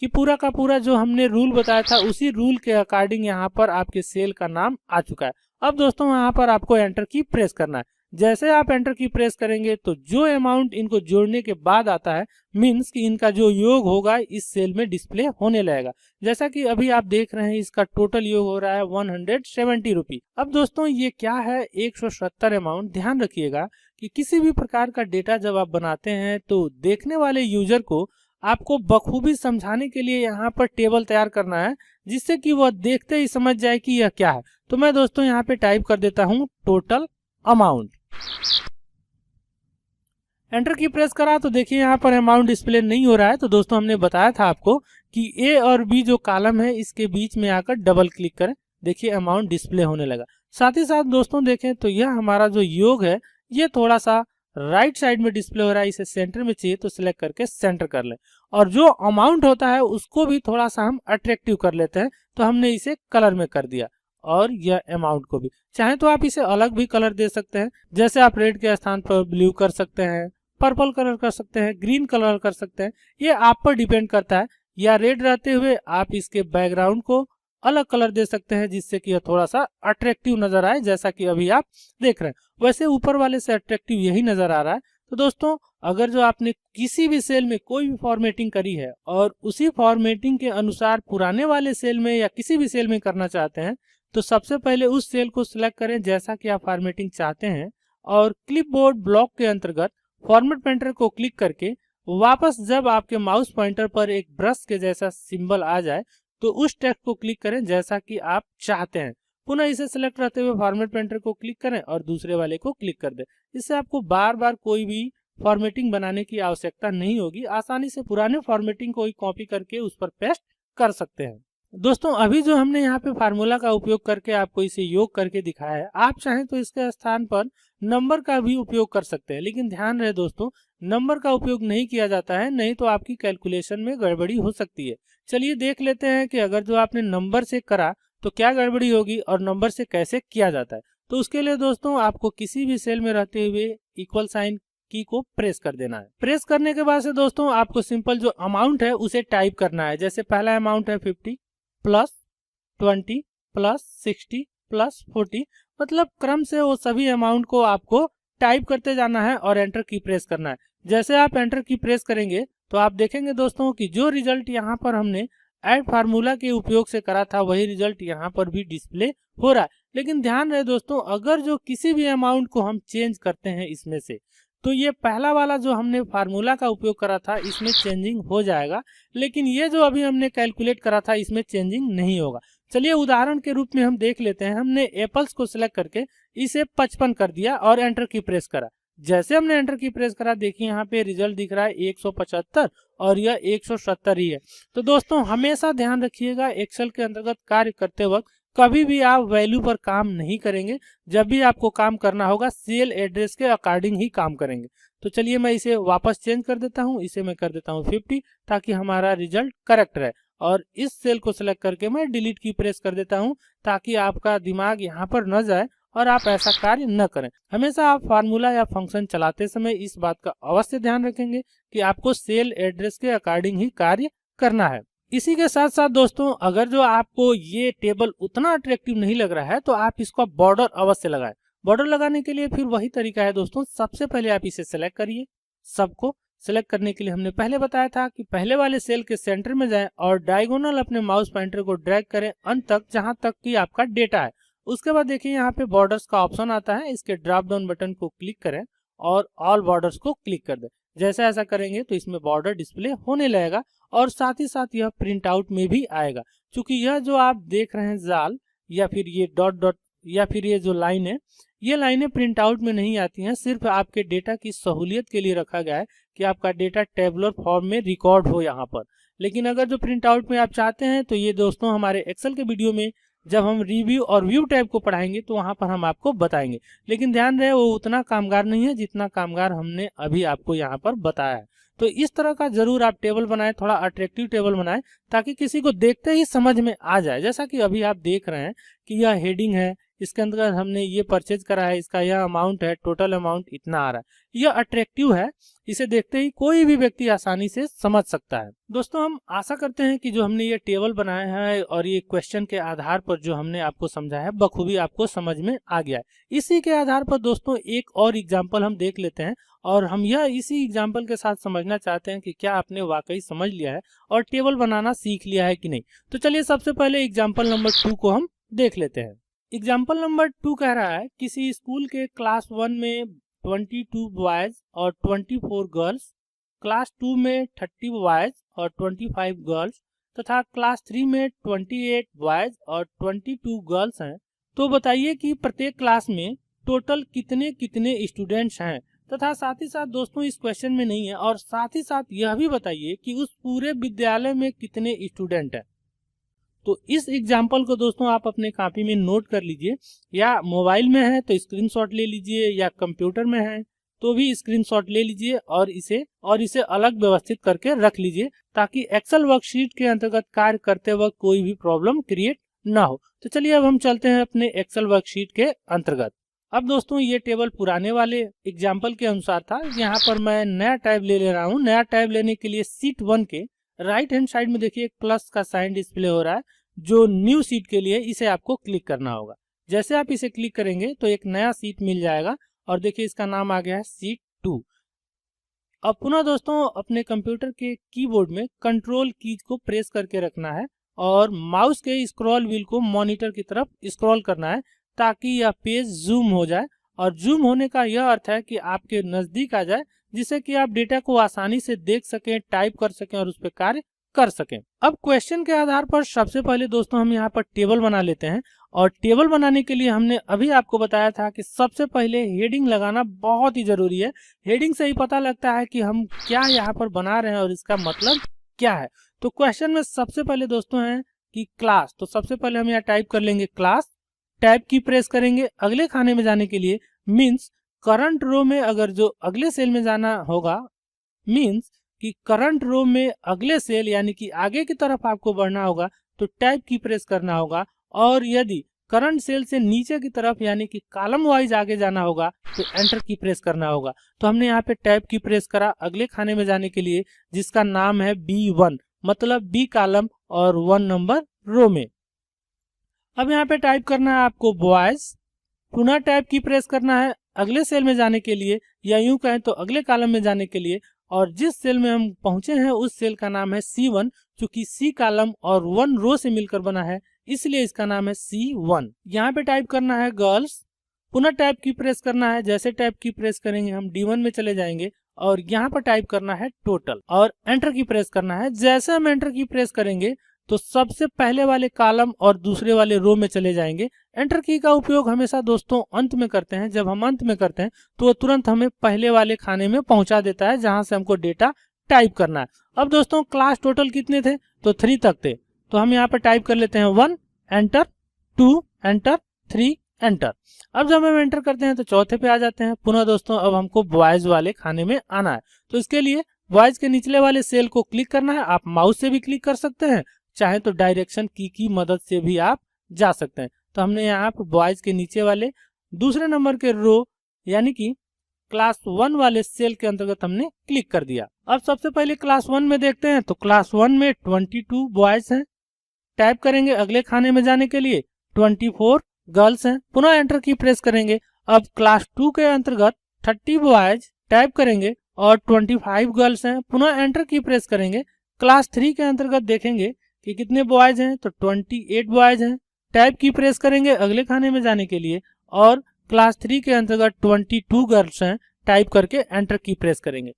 कि पूरा का पूरा जो हमने रूल बताया था उसी रूल के अकॉर्डिंग यहाँ पर आपके सेल का नाम आ चुका है। अब दोस्तों यहाँ पर आपको एंटर की प्रेस करना है। जैसे आप एंटर की प्रेस करेंगे तो जो अमाउंट इनको जोड़ने के बाद आता है मीन्स कि इनका जो योग होगा इस सेल में डिस्प्ले होने लगेगा। जैसा कि अभी आप देख रहे हैं इसका टोटल योग हो रहा है 170 रुपी। अब दोस्तों ये क्या है 170 अमाउंट। ध्यान रखिएगा कि किसी भी प्रकार का डेटा जब आप बनाते हैं तो देखने वाले यूजर को आपको बखूबी समझाने के लिए यहाँ पर टेबल तैयार करना है जिससे कि वह देखते ही समझ जाए कि यह क्या है। तो मैं दोस्तों यहाँ पे टाइप कर देता हूँ टोटल अमाउंट। एंटर की प्रेस करा तो देखिए यहाँ पर अमाउंट डिस्प्ले नहीं हो रहा है। तो दोस्तों हमने बताया था आपको कि ए और बी जो कॉलम है इसके बीच में आकर डबल क्लिक करें, देखिए अमाउंट डिस्प्ले होने लगा। साथ ही साथ दोस्तों देखें तो यह हमारा जो योग है ये थोड़ा सा राइट साइड में डिस्प्ले हो रहा है। इसे सेंटर में चाहिए तो सिलेक्ट करके सेंटर कर लें और जो अमाउंट होता है उसको भी थोड़ा सा हम अट्रैक्टिव कर लेते हैं। तो हमने इसे कलर में कर दिया और यह अमाउंट को भी चाहे तो आप इसे अलग भी कलर दे सकते हैं। जैसे आप रेड के स्थान पर ब्लू कर सकते हैं, पर्पल कलर कर सकते हैं, ग्रीन कलर कर सकते हैं, ये आप पर डिपेंड करता है। या रेड रहते हुए आप इसके बैकग्राउंड को अलग कलर दे सकते हैं जिससे कि यह थोड़ा सा अट्रैक्टिव नजर आए, जैसा कि अभी आप देख रहे हैं। वैसे ऊपर वाले से अट्रैक्टिव यही नजर आ रहा है। तो दोस्तों अगर जो आपने किसी भी सेल में कोई भी फॉर्मेटिंग करी है और उसी फॉर्मेटिंग के अनुसार पुराने वाले सेल में या किसी भी सेल में करना चाहते हैं तो सबसे पहले उस सेल को सिलेक्ट करें जैसा कि आप फॉर्मेटिंग चाहते हैं और क्लिपबोर्ड ब्लॉक के अंतर्गत फॉर्मेट पेंटर को क्लिक करके वापस जब आपके माउस पॉइंटर पर एक ब्रश के जैसा सिंबल आ जाए तो उस टेक्स्ट को क्लिक करें जैसा कि आप चाहते हैं। पुनः इसे सिलेक्ट रहते हुए फॉर्मेट पेंटर को क्लिक करें और दूसरे वाले को क्लिक कर दें। इससे आपको बार बार कोई भी फॉर्मेटिंग बनाने की आवश्यकता नहीं होगी। आसानी से पुराने फॉर्मेटिंग को ही कॉपी करके उस पर पेस्ट कर सकते हैं। दोस्तों अभी जो हमने यहाँ पे फार्मूला का उपयोग करके आपको इसे योग करके दिखाया है, आप चाहें तो इसके स्थान पर नंबर का भी उपयोग कर सकते हैं। लेकिन ध्यान रहे दोस्तों नंबर का उपयोग नहीं किया जाता है, नहीं तो आपकी कैलकुलेशन में गड़बड़ी हो सकती है। चलिए देख लेते हैं कि अगर जो आपने नंबर से करा तो क्या गड़बड़ी होगी और नंबर से कैसे किया जाता है। तो उसके लिए दोस्तों आपको किसी भी सेल में रहते हुए इक्वल साइन की को प्रेस कर देना है। प्रेस करने के बाद से दोस्तों आपको सिंपल जो अमाउंट है उसे टाइप करना है। जैसे पहला अमाउंट है 50 प्लस 20 प्लस 60 प्लस 40, मतलब क्रम से वो सभी अमाउंट को आपको टाइप करते जाना है और एंटर की प्रेस करना है। जैसे आप एंटर की प्रेस करेंगे तो आप देखेंगे दोस्तों कि जो रिजल्ट यहाँ पर हमने ऐड फार्मूला के उपयोग से करा था वही रिजल्ट यहाँ पर भी डिस्प्ले हो रहा है। लेकिन ध्यान रहे दोस्तों, अगर जो किसी भी अमाउंट को हम चेंज करते हैं इसमें से, तो ये पहला वाला जो हमने फार्मूला का उपयोग करा था इसमें चेंजिंग हो जाएगा, लेकिन ये जो अभी हमने कैलकुलेट करा था इसमें चेंजिंग नहीं होगा। चलिए उदाहरण के रूप में हम देख लेते हैं। हमने एप्पल्स को सिलेक्ट करके इसे 55 कर दिया और एंटर की प्रेस करा। जैसे हमने एंटर की प्रेस करा, देखिए यहाँ पे रिजल्ट दिख रहा है 175 और यह 170 ही है। तो दोस्तों हमेशा ध्यान रखिएगा, एक्सेल के अंतर्गत कार्य करते वक्त कभी भी आप वैल्यू पर काम नहीं करेंगे। जब भी आपको काम करना होगा सेल एड्रेस के अकॉर्डिंग ही काम करेंगे। तो चलिए मैं इसे वापस चेंज कर देता हूँ, इसे मैं कर देता हूँ 50 ताकि हमारा रिजल्ट करेक्ट रहे। और इस सेल को सिलेक्ट करके मैं डिलीट की प्रेस कर देता हूँ ताकि आपका दिमाग यहाँ पर न जाए और आप ऐसा कार्य न करें। हमेशा आप फार्मूला या फंक्शन चलाते समय इस बात का अवश्य ध्यान रखेंगे कि आपको सेल एड्रेस के अकॉर्डिंग ही कार्य करना है। इसी के साथ साथ दोस्तों, अगर जो आपको ये टेबल उतना अट्रैक्टिव नहीं लग रहा है तो आप इसका बॉर्डर अवश्य लगाएं। बॉर्डर लगाने के लिए फिर वही तरीका है दोस्तों, सबसे पहले आप इसे सेलेक्ट करिए। सबको सेलेक्ट करने के लिए हमने पहले बताया था कि पहले वाले सेल के सेंटर में जाएं और डायगोनल अपने माउस पॉइंटर को ड्रैग करें अंत तक जहां तक कि आपका डेटा है। उसके बाद देखिए यहाँ पे बॉर्डर्स का ऑप्शन आता है, इसके ड्रॉप डाउन बटन को क्लिक करें और ऑल बॉर्डर्स को क्लिक कर दें। जैसे ऐसा करेंगे तो इसमें बॉर्डर डिस्प्ले होने लगेगा और साथ ही साथ यह प्रिंट आउट में भी आएगा। क्योंकि यह जो आप देख रहे हैं जाल या फिर ये डॉट डॉट या फिर ये जो लाइन है, ये लाइनें प्रिंट आउट में नहीं आती हैं, सिर्फ आपके डेटा की सहूलियत के लिए रखा गया है कि आपका डेटा टेबुलर फॉर्म में रिकॉर्ड हो यहाँ पर। लेकिन अगर जो प्रिंट आउट में आप चाहते हैं तो ये दोस्तों हमारे एक्सेल के वीडियो में जब हम रिव्यू और व्यू टैब को पढ़ाएंगे तो वहां पर हम आपको बताएंगे। लेकिन ध्यान रहे वो उतना कामगार नहीं है जितना कामगार हमने अभी आपको यहाँ पर बताया है। तो इस तरह का जरूर आप टेबल बनाएं, थोड़ा अट्रैक्टिव टेबल बनाएं ताकि किसी को देखते ही समझ में आ जाए। जैसा कि अभी आप देख रहे हैं कि यह हेडिंग है, इसके अंदर हमने ये परचेज करा है, इसका यह अमाउंट है, टोटल अमाउंट इतना आ रहा है। यह अट्रैक्टिव है, इसे देखते ही कोई भी व्यक्ति आसानी से समझ सकता है। दोस्तों हम आशा करते हैं कि जो हमने ये टेबल बनाया है और ये क्वेश्चन के आधार पर जो हमने आपको समझाया है बखूबी आपको समझ में आ गया है। इसी के आधार पर दोस्तों एक और एग्जाम्पल हम देख लेते हैं और हम यह इसी एग्जाम्पल के साथ समझना चाहते हैं कि क्या आपने वाकई समझ लिया है और टेबल बनाना सीख लिया है कि नहीं। तो चलिए सबसे पहले एग्जाम्पल नंबर 2 को हम देख लेते हैं। एग्जाम्पल नंबर 2 कह रहा है किसी स्कूल के क्लास 1 में 22 बॉयज और 24 गर्ल्स, क्लास 2 में 30 बॉयज और 25 गर्ल्स तथा क्लास 3 में 28 बॉयज और 22 गर्ल्स हैं। तो बताइए कि प्रत्येक क्लास में टोटल कितने कितने स्टूडेंट्स हैं तथा साथ ही साथ दोस्तों इस क्वेश्चन में नहीं है और साथ ही साथ यह भी बताइए कि उस पूरे विद्यालय में कितने स्टूडेंट हैं। तो इस एग्जाम्पल को दोस्तों आप अपने कॉपी में नोट कर लीजिए, या मोबाइल में है तो स्क्रीनशॉट ले लीजिए, या कंप्यूटर में है तो भी स्क्रीनशॉट ले लीजिए और इसे अलग व्यवस्थित करके रख लीजिए ताकि एक्सेल वर्कशीट के अंतर्गत कार्य करते वक्त कोई भी प्रॉब्लम क्रिएट ना हो। तो चलिए अब हम चलते हैं अपने एक्सेल वर्कशीट के अंतर्गत। अब दोस्तों ये टेबल पुराने वाले एग्जाम्पल के अनुसार था, यहाँ पर मैं नया टैब ले रहा हूँ। नया टैब लेने के लिए शीट 1 के राइट हैंड साइड में देखिए एक प्लस का साइन डिस्प्ले हो रहा है, जो न्यू शीट के लिए इसे आपको क्लिक करना होगा। जैसे आप इसे क्लिक करेंगे तो एक नया शीट मिल जाएगा और देखिए इसका नाम आ गया है शीट 2। अब पुनः दोस्तों अपने कंप्यूटर के कीबोर्ड में कंट्रोल कीज को प्रेस करके रखना है और माउस के स्क्रॉल व्हील को मॉनिटर की तरफ स्क्रॉल करना है ताकि यह पेज जूम हो जाए। और जूम होने का यह अर्थ है कि आपके नजदीक आ जाए, जिससे कि आप डेटा को आसानी से देख सकें, टाइप कर सकें और उस पर कार्य कर सकें। अब क्वेश्चन के आधार पर सबसे पहले दोस्तों हम यहाँ पर टेबल बना लेते हैं और टेबल बनाने के लिए हमने अभी आपको बताया था कि सबसे पहले हेडिंग लगाना बहुत ही जरूरी है। हेडिंग से ही पता लगता है कि हम क्या यहाँ पर बना रहे हैं और इसका मतलब क्या है। तो क्वेश्चन में सबसे पहले दोस्तों है कि क्लास, तो सबसे पहले हम यहाँ टाइप कर लेंगे क्लास, टैब की प्रेस करेंगे। अगले खाने में जाने के लिए मीन्स करंट रो में अगर जो अगले सेल में जाना होगा, मीन्स कि करंट रो में अगले सेल यानी कि आगे की तरफ आपको बढ़ना होगा तो टैब की प्रेस करना होगा। और यदि करंट सेल से नीचे की तरफ यानी कि कॉलम वाइज आगे जाना होगा तो एंटर की प्रेस करना होगा। तो हमने यहाँ पे टैब की प्रेस करा अगले खाने में जाने के लिए, जिसका नाम है B1, मतलब B कॉलम और 1 नंबर रो में। अब यहाँ पे टाइप करना है आपको बॉयज, पुनः टैब की प्रेस करना है अगले सेल में जाने के लिए, या यूं कहें तो अगले कॉलम में जाने के लिए। और जिस सेल में हम पहुंचे हैं उस सेल का नाम है C1, चूंकि C कॉलम और 1 रो से मिलकर बना है इसलिए इसका नाम है C1। यहाँ पे टाइप करना है गर्ल्स, पुनः टैब की प्रेस करना है। जैसे टैब की प्रेस करेंगे हम D1 में चले जाएंगे और यहाँ पर टाइप करना है टोटल और एंटर की प्रेस करना है। जैसे हम एंटर की प्रेस करेंगे तो सबसे पहले वाले कॉलम और दूसरे वाले रो में चले जाएंगे। एंटर की का उपयोग हमेशा दोस्तों अंत में करते हैं। जब हम अंत में करते हैं तो वो तुरंत हमें पहले वाले खाने में पहुंचा देता है जहां से हमको डेटा टाइप करना है। अब दोस्तों क्लास टोटल कितने थे, तो 3 तक थे, तो हम यहाँ पर टाइप कर लेते हैं 1 एंटर, 2 एंटर, 3 एंटर। अब जब हम एंटर करते हैं तो चौथे पे आ जाते हैं। पुनः दोस्तों अब हमको बॉयज वाले खाने में आना है, तो इसके लिए बॉयज के निचले वाले सेल को क्लिक करना है। आप माउस से भी क्लिक कर सकते हैं, चाहे तो डायरेक्शन की मदद से भी आप जा सकते हैं। तो हमने यहाँ पर बॉयज के नीचे वाले दूसरे नंबर के रो यानी कि क्लास 1 वाले सेल के अंतर्गत हमने क्लिक कर दिया। अब सबसे पहले क्लास 1 में देखते हैं, तो क्लास 1 में 22 बॉयज हैं। टाइप करेंगे अगले खाने में जाने के लिए 24 गर्ल्स हैं, पुनः एंटर की प्रेस करेंगे। अब क्लास 2 के अंतर्गत 30 बॉयज टाइप करेंगे और 25 गर्ल्स हैं, पुनः एंटर की प्रेस करेंगे। क्लास 3 के अंतर्गत देखेंगे कि कितने बॉयज हैं, तो 28 बॉयज हैं। टाइप की प्रेस करेंगे अगले खाने में जाने के लिए और क्लास 3 के अंतर्गत 22 गर्ल्स हैं। टाइप करके एंटर की प्रेस करेंगे।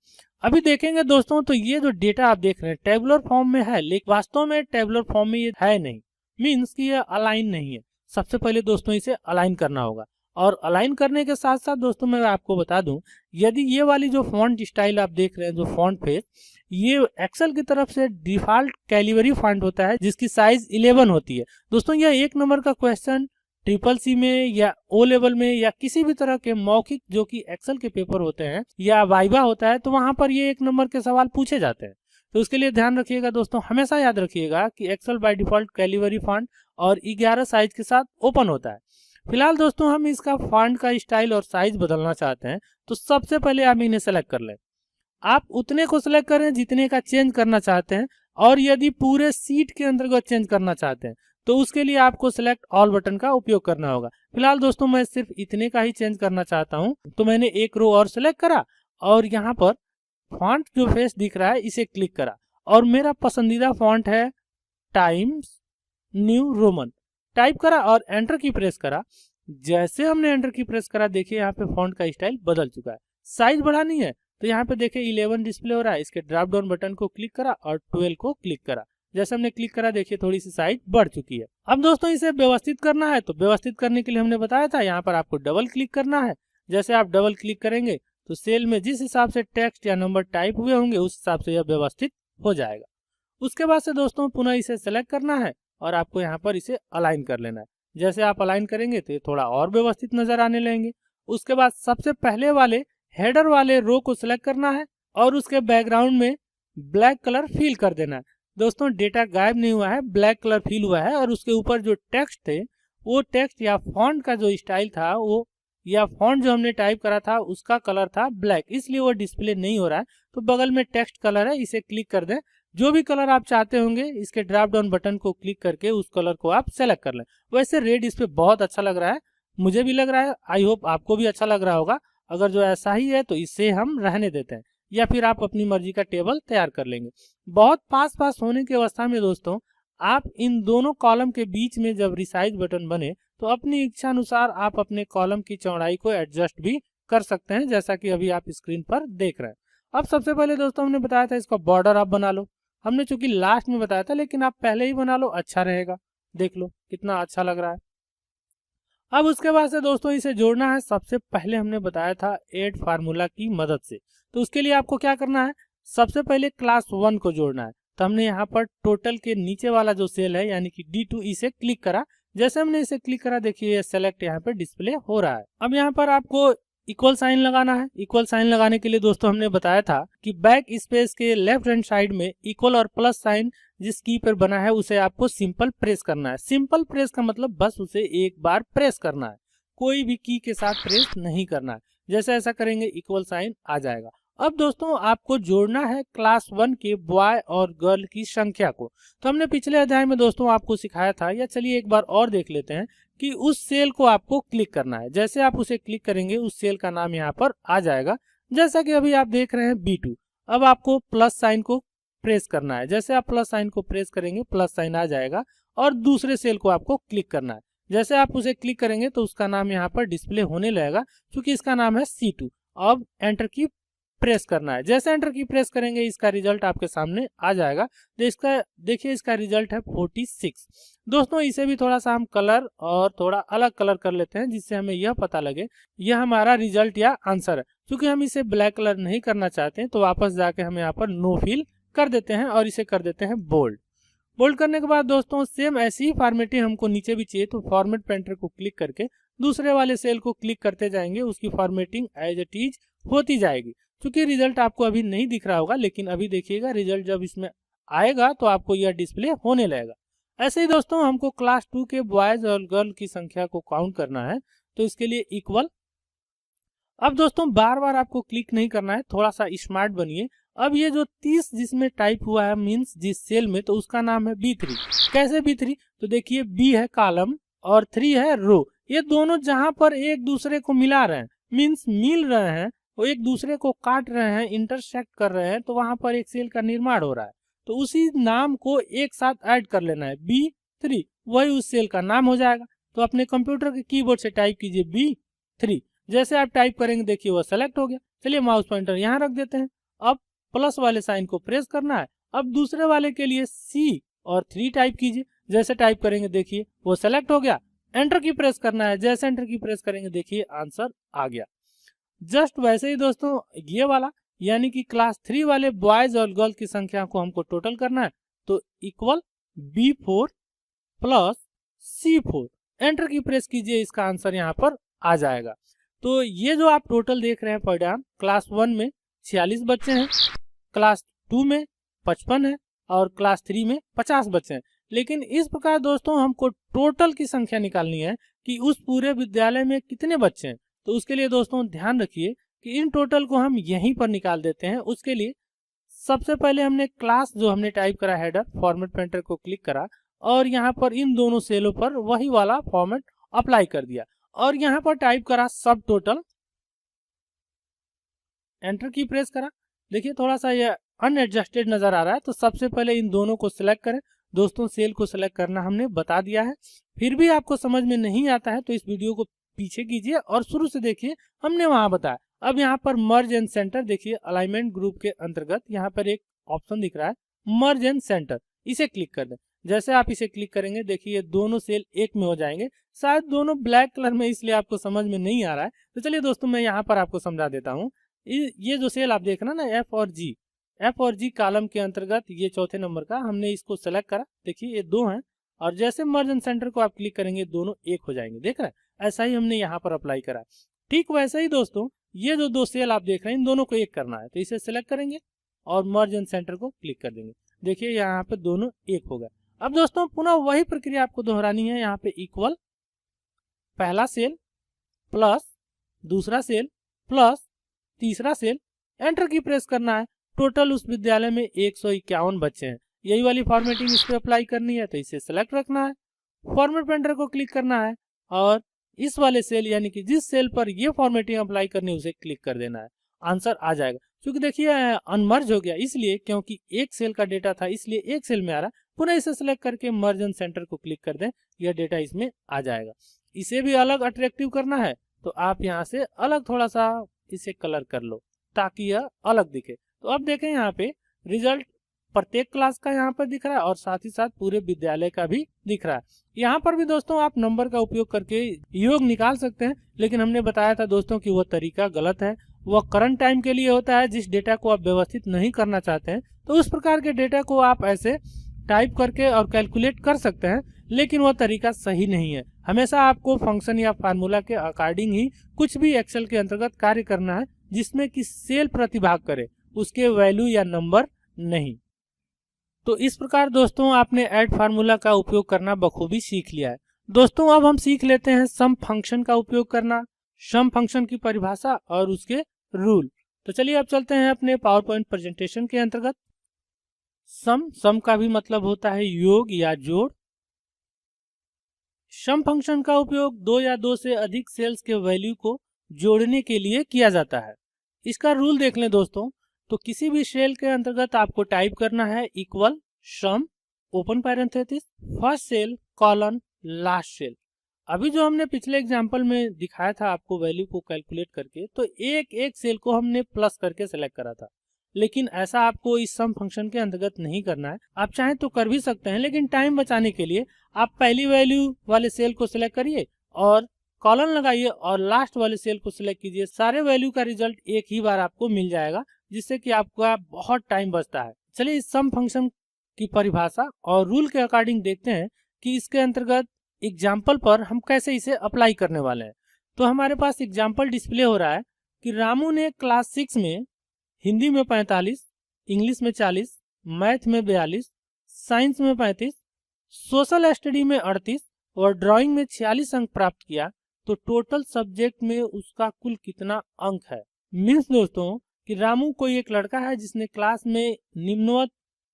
अभी देखेंगे दोस्तों तो ये जो डेटा आप देख रहे हैं टेबुलर फॉर्म में है, लेकिन वास्तव में टेबुलर फॉर्म में ये है नहीं, मीन्स कि ये अलाइन नहीं है। सबसे पहले दोस्तों इसे अलाइन करना होगा और अलाइन करने के साथ साथ दोस्तों मैं आपको बता दूं, यदि ये वाली जो फॉन्ट स्टाइल आप देख रहे हैं, जो फॉन्ट फेस, ये एक्सेल की तरफ से डिफॉल्ट कैलिबरी फॉन्ट होता है जिसकी साइज 11 होती है। दोस्तों यह 1 नंबर का क्वेश्चन CCC में या O लेवल में या किसी भी तरह के मौखिक जो कि एक्सेल के पेपर होते हैं या वाइवा होता है, तो वहां पर ये 1 नंबर के सवाल पूछे जाते हैं। तो उसके लिए ध्यान रखिएगा दोस्तों, हमेशा याद रखिएगा कि Excel by default Calibri font और 11 साइज के साथ ओपन होता है। फिलहाल दोस्तों हम इसका फॉन्ट का स्टाइल और साइज बदलना चाहते हैं, तो सबसे पहले आप इन्हें सेलेक्ट कर लें। आप उतने को सिलेक्ट करें जितने का चेंज करना चाहते हैं, और यदि पूरे सीट के अंतर्गत चेंज करना चाहते हैं तो उसके लिए आपको सिलेक्ट ऑल बटन का उपयोग करना होगा। फिलहाल दोस्तों मैं सिर्फ इतने का ही चेंज करना चाहता हूं, तो मैंने एक रो और सिलेक्ट करा और यहाँ पर फॉन्ट जो फेस दिख रहा है इसे क्लिक करा और मेरा पसंदीदा फॉन्ट है टाइम्स न्यू रोमन। टाइप करा और एंटर की प्रेस करा। जैसे हमने एंटर की प्रेस करा देखिए यहाँ पे फॉन्ट का स्टाइल बदल चुका है। साइज बढ़ानी है तो यहाँ पे देखिए 11 डिस्प्ले हो रहा है, इसके ड्रॉप डाउन बटन को क्लिक करा और 12 को क्लिक करा। जैसे हमने क्लिक करा देखिए थोड़ी सी साइज बढ़ चुकी है। अब दोस्तों इसे व्यवस्थित करना है, तो व्यवस्थित करने के लिए हमने बताया था यहाँ पर आपको डबल क्लिक करना है। जैसे आप डबल क्लिक करेंगे तो सेल में जिस हिसाब से टेक्स्ट या नंबर टाइप हुए होंगे उस हिसाब से यह व्यवस्थित हो जाएगा। उसके बाद से दोस्तों पुनः इसे सेलेक्ट करना है और आपको यहाँ पर इसे अलाइन कर लेना है। जैसे आप अलाइन करेंगे तो ये थोड़ा और व्यवस्थित नजर आने लगेंगे। उसके बाद सबसे पहले वाले हेडर वाले रो को सिलेक्ट करना है और उसके बैकग्राउंड में ब्लैक कलर फिल कर देना है। दोस्तों डेटा गायब नहीं हुआ है, ब्लैक कलर फिल हुआ है और उसके ऊपर जो टेक्स्ट थे वो टेक्स्ट या फॉन्ट का जो स्टाइल था वो या फॉन्ट जो हमने टाइप करा था उसका कलर था ब्लैक, इसलिए वो डिस्प्ले नहीं हो रहा है। तो बगल में टेक्स्ट कलर है, इसे क्लिक कर दें। जो भी कलर आप चाहते होंगे इसके ड्रॉप डाउन बटन को क्लिक करके उस कलर को आप सेलेक्ट कर लें। वैसे रेड इस पे बहुत अच्छा लग रहा है, मुझे भी लग रहा है, आई होप आपको भी अच्छा लग रहा होगा। अगर जो ऐसा ही है तो इसे हम रहने देते हैं या फिर आप अपनी मर्जी का टेबल तैयार कर लेंगे। बहुत पास होने की अवस्था में दोस्तों आप इन दोनों कॉलम के बीच में जब रिसाइज बटन बने तो अपनी इच्छा अनुसार आप अपने कॉलम की चौड़ाई को एडजस्ट भी कर सकते हैं, जैसा कि अभी आप स्क्रीन पर देख रहे हैं। अब सबसे पहले दोस्तों हमने बताया था इसका बॉर्डर आप बना लो। हमने चूंकि लास्ट में बताया था लेकिन आप पहले ही बना लो, अच्छा रहेगा। देख लो कितना अच्छा लग रहा है। अब उसके बाद से दोस्तों इसे जोड़ना है। सबसे पहले हमने बताया था ऐड फार्मूला की मदद से, तो उसके लिए आपको क्या करना है, सबसे पहले क्लास 1 को जोड़ना है। तो हमने यहाँ पर टोटल के नीचे वाला जो सेल है यानी कि D2 इसे क्लिक करा। जैसे हमने इसे क्लिक करा देखिए ये सेलेक्ट यहाँ पे डिस्प्ले हो रहा है। अब यहाँ पर आपको इक्वल साइन लगाना है। इक्वल साइन लगाने के लिए दोस्तों हमने बताया था कि बैक स्पेस के लेफ्ट हैंड साइड में इक्वल और प्लस साइन जिस की पर बना है उसे आपको सिंपल प्रेस करना है। सिंपल प्रेस का मतलब बस उसे एक बार प्रेस करना है, कोई भी की के साथ प्रेस नहीं करना है। जैसे ऐसा करेंगे इक्वल साइन आ जाएगा अब दोस्तों आपको जोड़ना है क्लास 1 के बॉय और गर्ल की संख्या को। तो हमने पिछले अध्याय में दोस्तों आपको सिखाया था, या चलिए एक बार और देख लेते हैं कि उस सेल को आपको क्लिक करना है। जैसे आप उसे क्लिक करेंगे उस सेल का नाम यहाँ पर आ जाएगा, जैसा कि अभी आप देख रहे हैं B2। अब आपको प्लस साइन को प्रेस करना है। जैसे आप प्लस साइन को प्रेस करेंगे प्लस साइन आ जाएगा और दूसरे सेल को आपको क्लिक करना है। जैसे आप उसे क्लिक करेंगे तो उसका नाम यहाँ पर डिस्प्ले होने लगेगा, क्योंकि इसका नाम है C2। अब एंटर की प्रेस करना है। जैसे एंटर की प्रेस करेंगे इसका रिजल्ट आपके सामने आ जाएगा। तो इसका देखिए, इसका रिजल्ट है 46। दोस्तों इसे भी थोड़ा सा हम कलर और थोड़ा अलग कलर कर लेते हैं, जिससे हमें यह पता लगे यह हमारा रिजल्ट या आंसर है। क्योंकि हम इसे ब्लैक कलर नहीं करना चाहते हैं, तो वापस जाके हम यहाँ पर नो फिल कर देते हैं और इसे कर देते हैं बोल्ड। बोल्ड करने के बाद दोस्तों सेम ऐसी ही फॉर्मेटिंग हमको नीचे भी चाहिए, तो फॉर्मेट पेंटर को क्लिक करके दूसरे वाले सेल को क्लिक करते जाएंगे, उसकी फॉर्मेटिंग एज इट इज होती जाएगी। क्योंकि रिजल्ट आपको अभी नहीं दिख रहा होगा, लेकिन अभी देखिएगा रिजल्ट जब इसमें आएगा तो आपको यह डिस्प्ले होने लगेगा। ऐसे ही दोस्तों हमको क्लास 2 के बॉयज और गर्ल की संख्या को काउंट करना है, तो इसके लिए इक्वल। अब दोस्तों बार बार आपको क्लिक नहीं करना है, थोड़ा सा स्मार्ट बनिए। अब ये जो 30 जिसमें टाइप हुआ है मींस जिस सेल में, तो उसका नाम है B3। कैसे B3? तो देखिए B है कॉलम और 3 है रो। ये दोनों जहां पर एक दूसरे को मिला रहे हैं, मींस मिल रहे हैं, वो एक दूसरे को काट रहे हैं, इंटरसेक्ट कर रहे हैं, तो वहां पर एक सेल का निर्माण हो रहा है। तो उसी नाम को एक साथ ऐड कर लेना है, B3, वही उस सेल का नाम हो जाएगा। तो अपने कंप्यूटर के कीबोर्ड से टाइप कीजिए B3। जैसे आप टाइप करेंगे देखिए वो सेलेक्ट हो गया। चलिए माउस पॉइंटर यहाँ रख देते हैं। अब प्लस वाले साइन को प्रेस करना है। अब दूसरे वाले के लिए C और 3 टाइप कीजिए। जैसे टाइप करेंगे देखिए वो सेलेक्ट हो गया। एंटर की प्रेस करना है। जैसे एंटर की प्रेस करेंगे देखिए आंसर आ गया। जस्ट वैसे ही दोस्तों ये वाला यानी कि क्लास 3 वाले बॉयज और गर्ल की संख्या को हमको टोटल करना है, तो equal B4 plus C4। Enter की प्रेस कीजिए, इसका आंसर यहाँ पर आ जाएगा। तो ये जो आप टोटल देख रहे हैं परिणाम, क्लास 1 में 46 बच्चे हैं, क्लास 2 में 55 है और क्लास 3 में 50 बच्चे हैं। लेकिन इस प्रकार दोस्तों हमको टोटल की संख्या निकालनी है कि उस पूरे विद्यालय में कितने बच्चे हैं। तो उसके लिए दोस्तों ध्यान रखिए कि इन टोटल को हम यहीं पर निकाल देते हैं। उसके लिए सबसे पहले हमने क्लास जो हमने टाइप करा हेडर, फॉर्मेट पेंटर को क्लिक करा और यहाँ पर इन दोनों सेलों पर वही वाला फॉर्मेट अप्लाई कर दिया और यहाँ पर टाइप करा सब टोटल। एंटर की प्रेस करा। देखिए थोड़ा सा ये अनएडजस्टेड नजर आ रहा है, तो सबसे पहले इन दोनों को सिलेक्ट करें। दोस्तों सेल को सिलेक्ट करना हमने बता दिया है। फिर भी आपको समझ में नहीं आता है तो इस वीडियो को पीछे कीजिए और शुरू से देखिए, हमने वहां बताया। अब यहाँ पर मर्ज एंड सेंटर देखिए, अलाइनमेंट ग्रुप के अंतर्गत यहाँ पर एक ऑप्शन दिख रहा है मर्ज एंड सेंटर, इसे क्लिक कर दें। जैसे आप इसे क्लिक करेंगे देखिए ये दोनों सेल एक में हो जाएंगे। शायद दोनों ब्लैक कलर में इसलिए आपको समझ में नहीं आ रहा है, तो चलिए दोस्तों मैं यहाँ पर आपको समझा देता हूँ। ये जो सेल आप देख रहे हैं ना एफ और जी कॉलम के अंतर्गत ये चौथे नंबर का, हमने इसको सेलेक्ट करा। देखिए ये 2 हैं और जैसे मर्ज एंड सेंटर को आप क्लिक करेंगे दोनों एक हो जाएंगे। देख रहे हैं, ऐसा ही हमने यहाँ पर अप्लाई करा। ठीक वैसे ही दोस्तों ये जो 2 सेल आप देख रहे हैं इन दोनों को एक करना है, तो इसे सिलेक्ट करेंगे और मर्ज एंड सेंटर को क्लिक कर देंगे। देखिए यहाँ पे दोनों एक हो गए। अब दोस्तों पुनः वही प्रक्रिया आपको दोहरानी है। यहाँ पे इक्वल पहला सेल प्लस दूसरा सेल प्लस तीसरा सेल, एंटर की प्रेस करना है। टोटल उस विद्यालय में 151 बच्चे हैं। यही वाली फॉर्मेटिंग इस पे अप्लाई करनी है, तो इसे सिलेक्ट रखना है, फॉर्मेट पेंटर को क्लिक करना है और इस वाले सेल यानी कि जिस सेल पर ये फॉर्मेटिंग अप्लाई करनी है उसे क्लिक कर देना है। आंसर आ जाएगा। क्योंकि देखिए अनमर्ज हो गया, इसलिए क्योंकि एक सेल का डेटा था इसलिए एक सेल में आ रहा। पुनः इसे सिलेक्ट करके मर्ज एंड सेंटर को क्लिक कर दें, यह डेटा इसमें आ जाएगा। इसे भी अलग अट्रैक्टिव करना है तो आप यहाँ से अलग थोड़ा सा इसे कलर कर लो ताकि यह अलग दिखे। तो अब देखें यहाँ पे रिजल्ट प्रत्येक क्लास का यहाँ पर दिख रहा है और साथ ही साथ पूरे विद्यालय का भी दिख रहा है। यहाँ पर भी दोस्तों आप नंबर का उपयोग करके योग निकाल सकते हैं, लेकिन हमने बताया था दोस्तों कि वह तरीका गलत है। वह करंट टाइम के लिए होता है, जिस डेटा को आप व्यवस्थित नहीं करना चाहते हैं तो उस प्रकार के डेटा को आप ऐसे टाइप करके और कैलकुलेट कर सकते हैं, लेकिन वह तरीका सही नहीं है। हमेशा आपको फंक्शन या फार्मूला के अकॉर्डिंग ही कुछ भी एक्सेल के अंतर्गत कार्य करना है, जिसमें कि सेल प्रतिभाग करे, उसके वैल्यू या नंबर नहीं। तो इस प्रकार दोस्तों आपने ऐड फार्मूला का उपयोग करना बखूबी सीख लिया है। दोस्तों अब हम सीख लेते हैं सम फंक्शन का उपयोग करना, सम फंक्शन की परिभाषा और उसके रूल। तो चलिए अब चलते हैं अपने पावर पॉइंट प्रेजेंटेशन के अंतर्गत। सम का भी मतलब होता है योग या जोड़। सम फंक्शन का उपयोग दो या दो से अधिक सेल्स के वैल्यू को जोड़ने के लिए किया जाता है। इसका रूल देख लें दोस्तों, तो किसी भी सेल के अंतर्गत आपको टाइप करना है equal sum open parenthesis first cell colon last cell. अभी जो हमने पिछले एग्जांपल में दिखाया था आपको वैल्यू को कैलकुलेट करके, तो एक एक सेल को हमने प्लस करके सेलेक्ट करा था, लेकिन ऐसा आपको इस सम फंक्शन के अंतर्गत नहीं करना है। आप चाहें तो कर भी सकते हैं, लेकिन टाइम बचाने के लिए आप पहली वैल्यू वाले सेल को सिलेक्ट करिए और कॉलन लगाइए और लास्ट वाले सेल को सिलेक्ट कीजिए। सारे वैल्यू का रिजल्ट एक ही बार आपको मिल जाएगा, जिससे कि आपका बहुत टाइम बचता है। चलिए इस सम फंक्शन की परिभाषा और रूल के अकॉर्डिंग देखते हैं कि इसके अंतर्गत एग्जाम्पल पर हम कैसे इसे अप्लाई करने वाले हैं। तो हमारे पास एग्जाम्पल डिस्प्ले हो रहा है कि रामू ने क्लास 6 में हिंदी में 45, इंग्लिश में 40, मैथ में 42, साइंस में 35, सोशल स्टडी में 38 और ड्राइंग में 46 अंक प्राप्त किया। तो टोटल सब्जेक्ट में उसका कुल कितना अंक है। मीन्स दोस्तों कि रामू कोई एक लड़का है जिसने क्लास में निम्नवत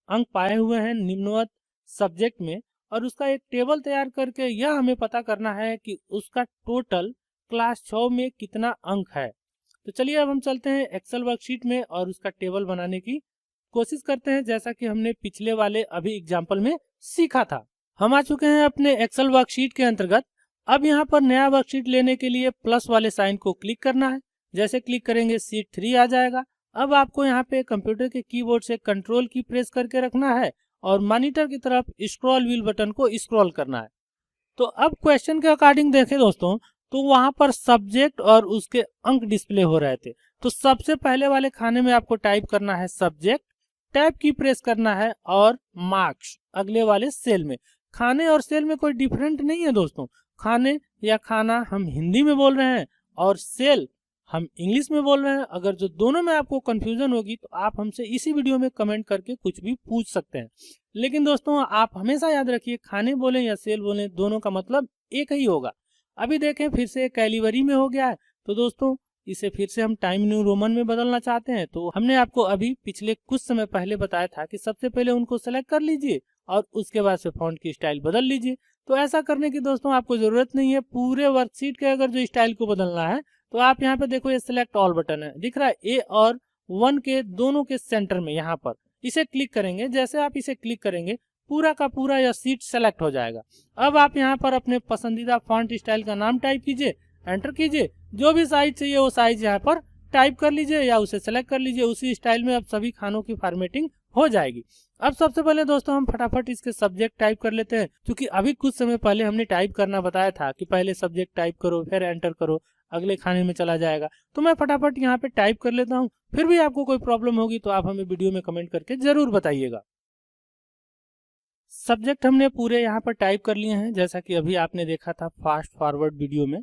अंक पाए हुए हैं निम्नवत सब्जेक्ट में, और उसका एक टेबल तैयार करके यह हमें पता करना है कि उसका टोटल क्लास 6 में कितना अंक है। तो चलिए अब हम चलते हैं एक्सेल वर्कशीट में और उसका टेबल बनाने की कोशिश करते हैं, जैसा कि हमने पिछले वाले अभी एग्जाम्पल में सीखा था। हम आ चुके हैं अपने एक्सेल वर्कशीट के अंतर्गत। अब यहाँ पर नया वर्कशीट लेने के लिए प्लस वाले साइन को क्लिक करना है। जैसे क्लिक करेंगे शीट 3 आ जाएगा। अब आपको यहाँ पे कंप्यूटर के कीबोर्ड से कंट्रोल की प्रेस करके रखना है और मॉनिटर की तरफ स्क्रॉल व्हील बटन को स्क्रॉल करना है। तो अब क्वेश्चन के अकॉर्डिंग देखें दोस्तों, तो वहां पर सब्जेक्ट और उसके अंक डिस्प्ले हो रहे थे। तो सबसे पहले वाले खाने में आपको टाइप करना है सब्जेक्ट, टैब की प्रेस करना है और मार्क्स अगले वाले सेल में। खाने और सेल में कोई डिफरेंट नहीं है दोस्तों। खाने या खाना हम हिंदी में बोल रहे हैं और सेल हम इंग्लिश में बोल रहे हैं। अगर जो दोनों में आपको कंफ्यूजन होगी तो आप हमसे इसी वीडियो में कमेंट करके कुछ भी पूछ सकते हैं। लेकिन दोस्तों आप हमेशा याद रखिए, खाने बोलें या सेल बोलें, दोनों का मतलब एक ही होगा। अभी देखें फिर से कैलिवरी में हो गया है। तो दोस्तों इसे फिर से हम टाइम न्यू रोमन में बदलना चाहते हैं। तो हमने आपको अभी पिछले कुछ समय पहले बताया था कि सबसे पहले उनको सेलेक्ट कर लीजिए और उसके बाद से फॉन्ट की स्टाइल बदल लीजिए। तो ऐसा करने की दोस्तों आपको जरूरत नहीं है। पूरे वर्कशीट के अगर जो स्टाइल को बदलना है तो आप यहाँ पे देखो, ये सिलेक्ट ऑल बटन है दिख रहा है, ए और 1 के दोनों के सेंटर में। यहाँ पर इसे क्लिक करेंगे। जैसे आप इसे क्लिक करेंगे पूरा का पूरा यह सीट सेलेक्ट हो जाएगा। अब आप यहाँ पर अपने पसंदीदा फॉन्ट स्टाइल का नाम टाइप कीजिए, एंटर कीजिए, जो भी साइज चाहिए वो साइज यहाँ पर टाइप कर लीजिए या उसे सेलेक्ट कर लीजिए। उसी स्टाइल में अब सभी खानों की फॉर्मेटिंग हो जाएगी। अब सबसे पहले दोस्तों हम फटाफट इसके सब्जेक्ट टाइप कर लेते हैं, क्योंकि अभी कुछ समय पहले हमने टाइप करना बताया था कि पहले सब्जेक्ट टाइप करो फिर एंटर करो, अगले खाने में चला जाएगा। तो मैं फटाफट यहाँ पे टाइप कर लेता हूँ। फिर भी आपको कोई प्रॉब्लम होगी तो आप हमें वीडियो में कमेंट करके जरूर बताइएगा। सब्जेक्ट हमने पूरे यहाँ पर टाइप कर लिए हैं, जैसा कि अभी आपने देखा था फास्ट फॉरवर्ड वीडियो में।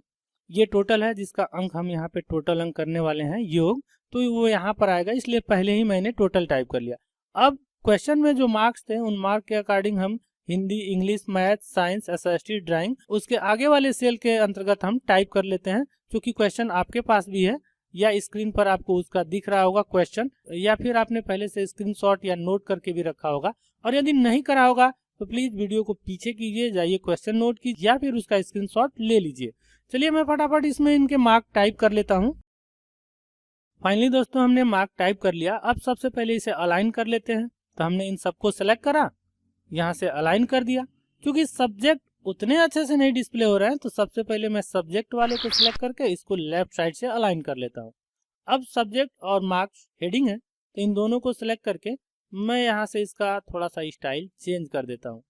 ये टोटल है जिसका अंक हम यहाँ पे टोटल अंक करने वाले हैं योग, तो वो यहाँ पर आएगा, इसलिए पहले ही मैंने टोटल टाइप कर लिया। अब क्वेश्चन में जो मार्क्स थे उन मार्क के अकॉर्डिंग हम Hindi, English, math, science, SST, drawing उसके आगे वाले सेल के अंतर्गत हम टाइप कर लेते हैं। क्योंकि क्वेश्चन आपके पास भी है या स्क्रीन पर आपको उसका दिख रहा होगा क्वेश्चन, या फिर आपने पहले से स्क्रीनशॉट या नोट करके भी रखा होगा। और यदि नहीं करा होगा तो प्लीज वीडियो को पीछे कीजिए, जाइए क्वेश्चन नोट कीजिए या फिर उसका स्क्रीनशॉट ले लीजिए। चलिए मैं फटाफट इसमें इनके मार्क टाइप कर लेता हूँ। फाइनली दोस्तों हमने मार्क टाइप कर लिया। अब सबसे पहले इसे अलाइन कर लेते हैं। तो हमने इन सबको सेलेक्ट करा, यहाँ से अलाइन कर दिया। क्योंकि सब्जेक्ट उतने अच्छे से नहीं डिस्प्ले हो रहे हैं तो सबसे पहले मैं सब्जेक्ट वाले को सिलेक्ट करके इसको लेफ्ट साइड से अलाइन कर लेता हूँ। अब सब्जेक्ट और मार्क्स हेडिंग है, तो इन दोनों को सिलेक्ट करके मैं यहाँ से इसका थोड़ा सा स्टाइल चेंज कर देता हूँ।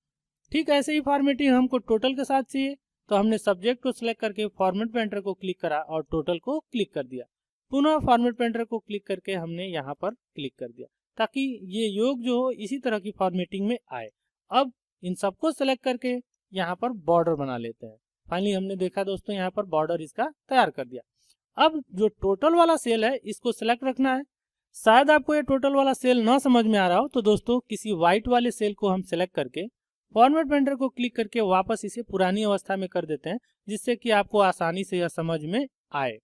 ठीक ऐसे ही फॉर्मेटिंग हमको टोटल के साथ चाहिए। तो हमने सब्जेक्ट को सिलेक्ट करके फॉर्मेट पेंटर को क्लिक करा और टोटल को क्लिक कर दिया। पुनः फॉर्मेट पेंटर को क्लिक करके हमने यहाँ पर क्लिक कर दिया, ताकि ये योग जो हो इसी तरह की फॉर्मेटिंग में आए। अब इन सबको सिलेक्ट करके यहाँ पर बॉर्डर बना लेते हैं। फाइनली हमने देखा दोस्तों यहाँ पर बॉर्डर इसका तैयार कर दिया। अब जो टोटल वाला सेल है इसको सिलेक्ट रखना है। शायद आपको ये टोटल वाला सेल ना समझ में आ रहा हो, तो दोस्तों किसी व्हाइट वाले सेल को हम सिलेक्ट करके फॉर्मेट पेंटर को क्लिक करके वापस इसे पुरानी अवस्था में कर देते हैं, जिससे कि आपको आसानी से यह समझ में आए।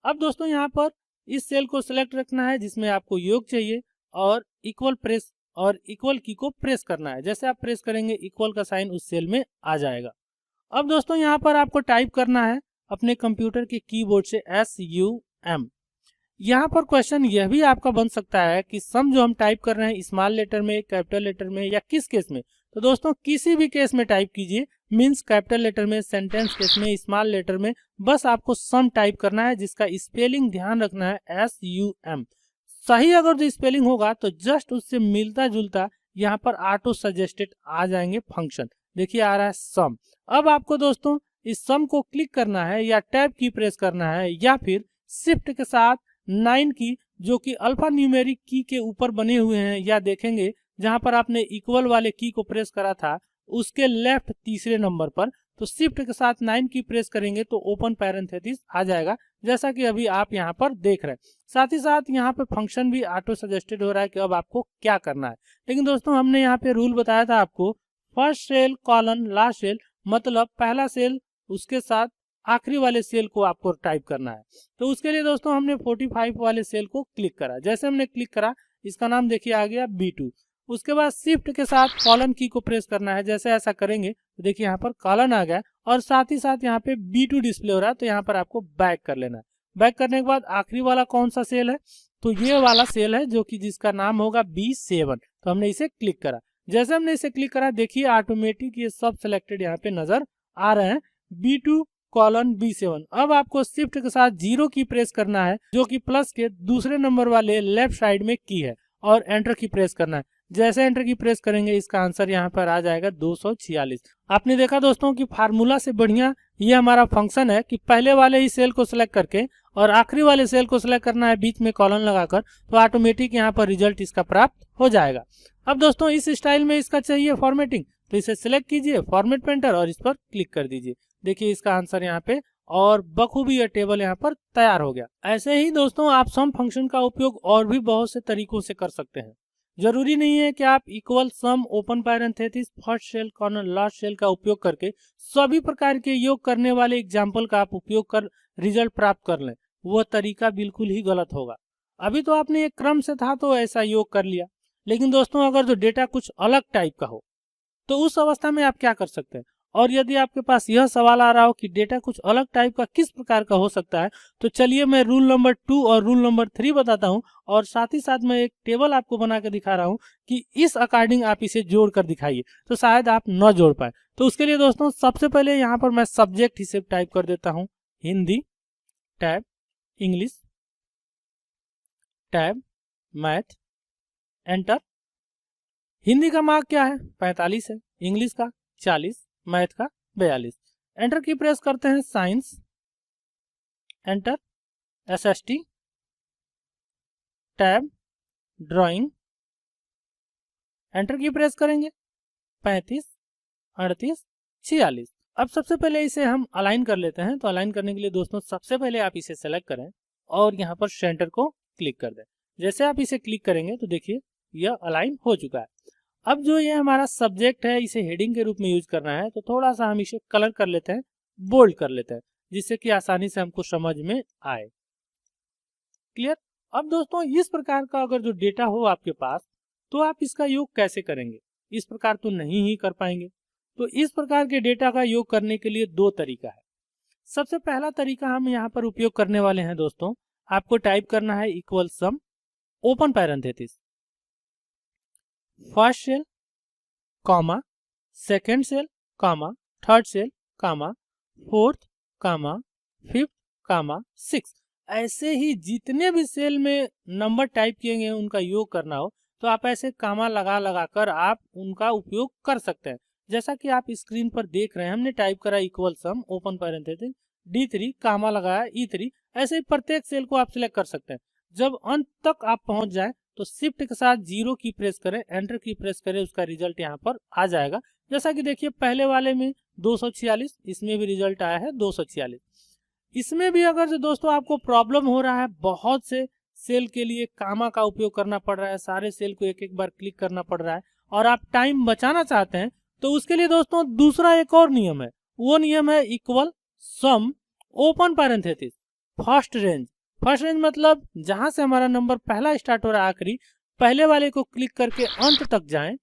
अब दोस्तों यहाँ पर इस सेल को सिलेक्ट रखना है जिसमें आपको योग चाहिए और इक्वल प्रेस और इक्वल की को प्रेस करना है। जैसे आप प्रेस करेंगे इक्वल का साइन उस सेल में आ जाएगा। अब दोस्तों यहाँ पर आपको टाइप करना है अपने कंप्यूटर के कीबोर्ड से SUM। यहाँ पर क्वेश्चन यह भी आपका बन सकता है कि सम जो हम टाइप कर रहे हैं स्मॉल लेटर में, कैपिटल लेटर में या किस केस में। तो दोस्तों किसी भी केस में टाइप कीजिए, मीन्स कैपिटल लेटर में, सेंटेंस केस में, स्मॉल लेटर में, बस आपको सम टाइप करना है जिसका स्पेलिंग ध्यान रखना है SUM। सही अगर जो स्पेलिंग होगा तो जस्ट उससे मिलता जुलता यहाँ पर ऑटो सजेस्टेड आ जाएंगे फंक्शन। देखिए आ रहा है सम। अब आपको दोस्तों इस सम को क्लिक करना है या टैब की प्रेस करना है या फिर शिफ्ट के साथ 9 की जो कि अल्फा न्यूमेरिक की के ऊपर बने हुए हैं, या देखेंगे जहां पर आपने इक्वल वाले की को प्रेस करा था उसके लेफ्ट तीसरे नंबर पर, तो शिफ्ट के साथ 9 की प्रेस करेंगे तो ओपन पैरेंथेसिस आ जाएगा, जैसा कि अभी आप यहाँ पर देख रहे हैं। साथ ही साथ यहाँ पे फंक्शन भी ऑटो सजेस्टेड हो रहा है कि अब आपको क्या करना है। लेकिन दोस्तों हमने यहाँ पे रूल बताया था आपको, first cell colon last cell, मतलब पहला सेल उसके साथ आखिरी वाले सेल को आपको टाइप करना है। तो उसके लिए दोस्तों हमने 45 वाले सेल को क्लिक करा। जैसे हमने क्लिक करा इसका नाम देखिए आ गया B2। उसके बाद शिफ्ट के साथ कॉलन की को प्रेस करना है। जैसे ऐसा करेंगे तो देखिए यहाँ पर कॉलन आ गया और साथ ही साथ यहाँ पे B2 डिस्प्ले हो रहा है, तो यहाँ पर आपको बैक कर लेना है। बैक करने के बाद आखिरी वाला कौन सा सेल है, तो ये वाला सेल है जो कि जिसका नाम होगा B7। तो हमने इसे क्लिक करा। जैसे हमने इसे क्लिक करा देखिए ऑटोमेटिक ये सब सिलेक्टेड यहाँ पे नजर आ रहे हैं, B2 कॉलन B7। अब आपको शिफ्ट के साथ 0 की प्रेस करना है जो कि प्लस के दूसरे नंबर वाले लेफ्ट साइड में की है, और एंटर की प्रेस करना है। जैसे एंटर की प्रेस करेंगे इसका आंसर यहाँ पर आ जाएगा 246। आपने देखा दोस्तों कि फार्मूला से बढ़िया ये हमारा फंक्शन है कि पहले वाले ही सेल को सिलेक्ट करके और आखिरी वाले सेल को सिलेक्ट करना है बीच में कॉलन लगाकर, तो ऑटोमेटिक यहाँ पर रिजल्ट इसका प्राप्त हो जाएगा। अब दोस्तों इस स्टाइल में इसका चाहिए फॉर्मेटिंग, तो इसे सिलेक्ट कीजिए फॉर्मेट पेंटर और इस पर क्लिक कर दीजिए। देखिए इसका आंसर यहाँ पे और बखूबी यह टेबल यहाँ पर तैयार हो गया। ऐसे ही दोस्तों आप सम फंक्शन का उपयोग और भी बहुत से तरीकों से कर सकते हैं। जरूरी नहीं है कि आप equal, sum, open parenthesis, first cell corner, last cell का उपयोग करके सभी प्रकार के योग करने वाले एग्जाम्पल का आप उपयोग कर रिजल्ट प्राप्त कर लें। वह तरीका बिल्कुल ही गलत होगा। अभी तो आपने एक क्रम से था तो ऐसा योग कर लिया, लेकिन दोस्तों अगर जो डेटा कुछ अलग टाइप का हो तो उस अवस्था में आप क्या कर सकते हैं। और यदि आपके पास यह सवाल आ रहा हो कि डेटा कुछ अलग टाइप का किस प्रकार का हो सकता है, तो चलिए मैं रूल नंबर 2 और रूल नंबर 3 बताता हूं, और साथ ही साथ मैं एक टेबल आपको बना कर दिखा रहा हूं कि इस अकॉर्डिंग आप इसे जोड़ कर दिखाइए, तो शायद आप न जोड़ पाए। तो उसके लिए दोस्तों सबसे पहले यहाँ पर मैं सब्जेक्ट इसे टाइप कर देता हूँ, Hindi tab, English tab, math, enter. Hindi का मार्क क्या है 45 है, इंग्लिश का 40, मैथ का 42। एंटर की प्रेस करते हैं, science, enter, SST tab, drawing, enter की प्रेस करेंगे, 35, 38, 46। अब सबसे पहले इसे हम अलाइन कर लेते हैं। तो अलाइन करने के लिए दोस्तों सबसे पहले आप इसे सेलेक्ट करें और यहाँ पर सेंटर को क्लिक कर दें। जैसे आप इसे क्लिक करेंगे तो देखिए यह अलाइन हो चुका है। अब जो ये हमारा सब्जेक्ट है इसे हेडिंग के रूप में यूज करना है, तो थोड़ा सा हम इसे कलर कर लेते हैं, बोल्ड कर लेते हैं, जिससे कि आसानी से हमको समझ में आए। क्लियर। अब दोस्तों इस प्रकार का अगर जो डेटा हो आपके पास, तो आप इसका योग कैसे करेंगे। इस प्रकार तो नहीं ही कर पाएंगे। तो इस प्रकार के डेटा का योग करने के लिए दो तरीका है। सबसे पहला तरीका हम यहाँ पर उपयोग करने वाले हैं दोस्तों, आपको टाइप करना है equal sum, open parenthesis, first cell comma, second cell comma, third cell comma, fourth comma, fifth comma, six. ऐसे ही जितने भी सेल में नंबर टाइप किए गए उनका योग करना हो तो आप ऐसे कामा लगा लगा कर आप उनका उपयोग कर सकते हैं। जैसा कि आप स्क्रीन पर देख रहे हैं, हमने टाइप करा equal sum, open parenthesis, D3 कामा लगाया E3। ऐसे ही प्रत्येक सेल को आप सिलेक्ट कर सकते हैं। जब अंत तक आप पहुंच जाए तो शिफ्ट के साथ 0 की प्रेस करें, एंटर की प्रेस करें, उसका रिजल्ट यहाँ पर आ जाएगा। जैसा कि देखिए पहले वाले में 246, इसमें भी रिजल्ट आया है 246। इसमें भी अगर जो दोस्तों आपको प्रॉब्लम हो रहा है, बहुत से सेल के लिए कामा का उपयोग करना पड़ रहा है, सारे सेल को एक एक बार क्लिक करना पड़ रहा है और आप टाइम बचाना चाहते हैं, तो उसके लिए दोस्तों दूसरा एक और नियम है। वो नियम है equal sum, open parenthesis, first range. First range मतलब जहां से हमारा नंबर पहला स्टार्ट हो रहा है आखिरी, पहले वाले को क्लिक करके अंत तक जाएं,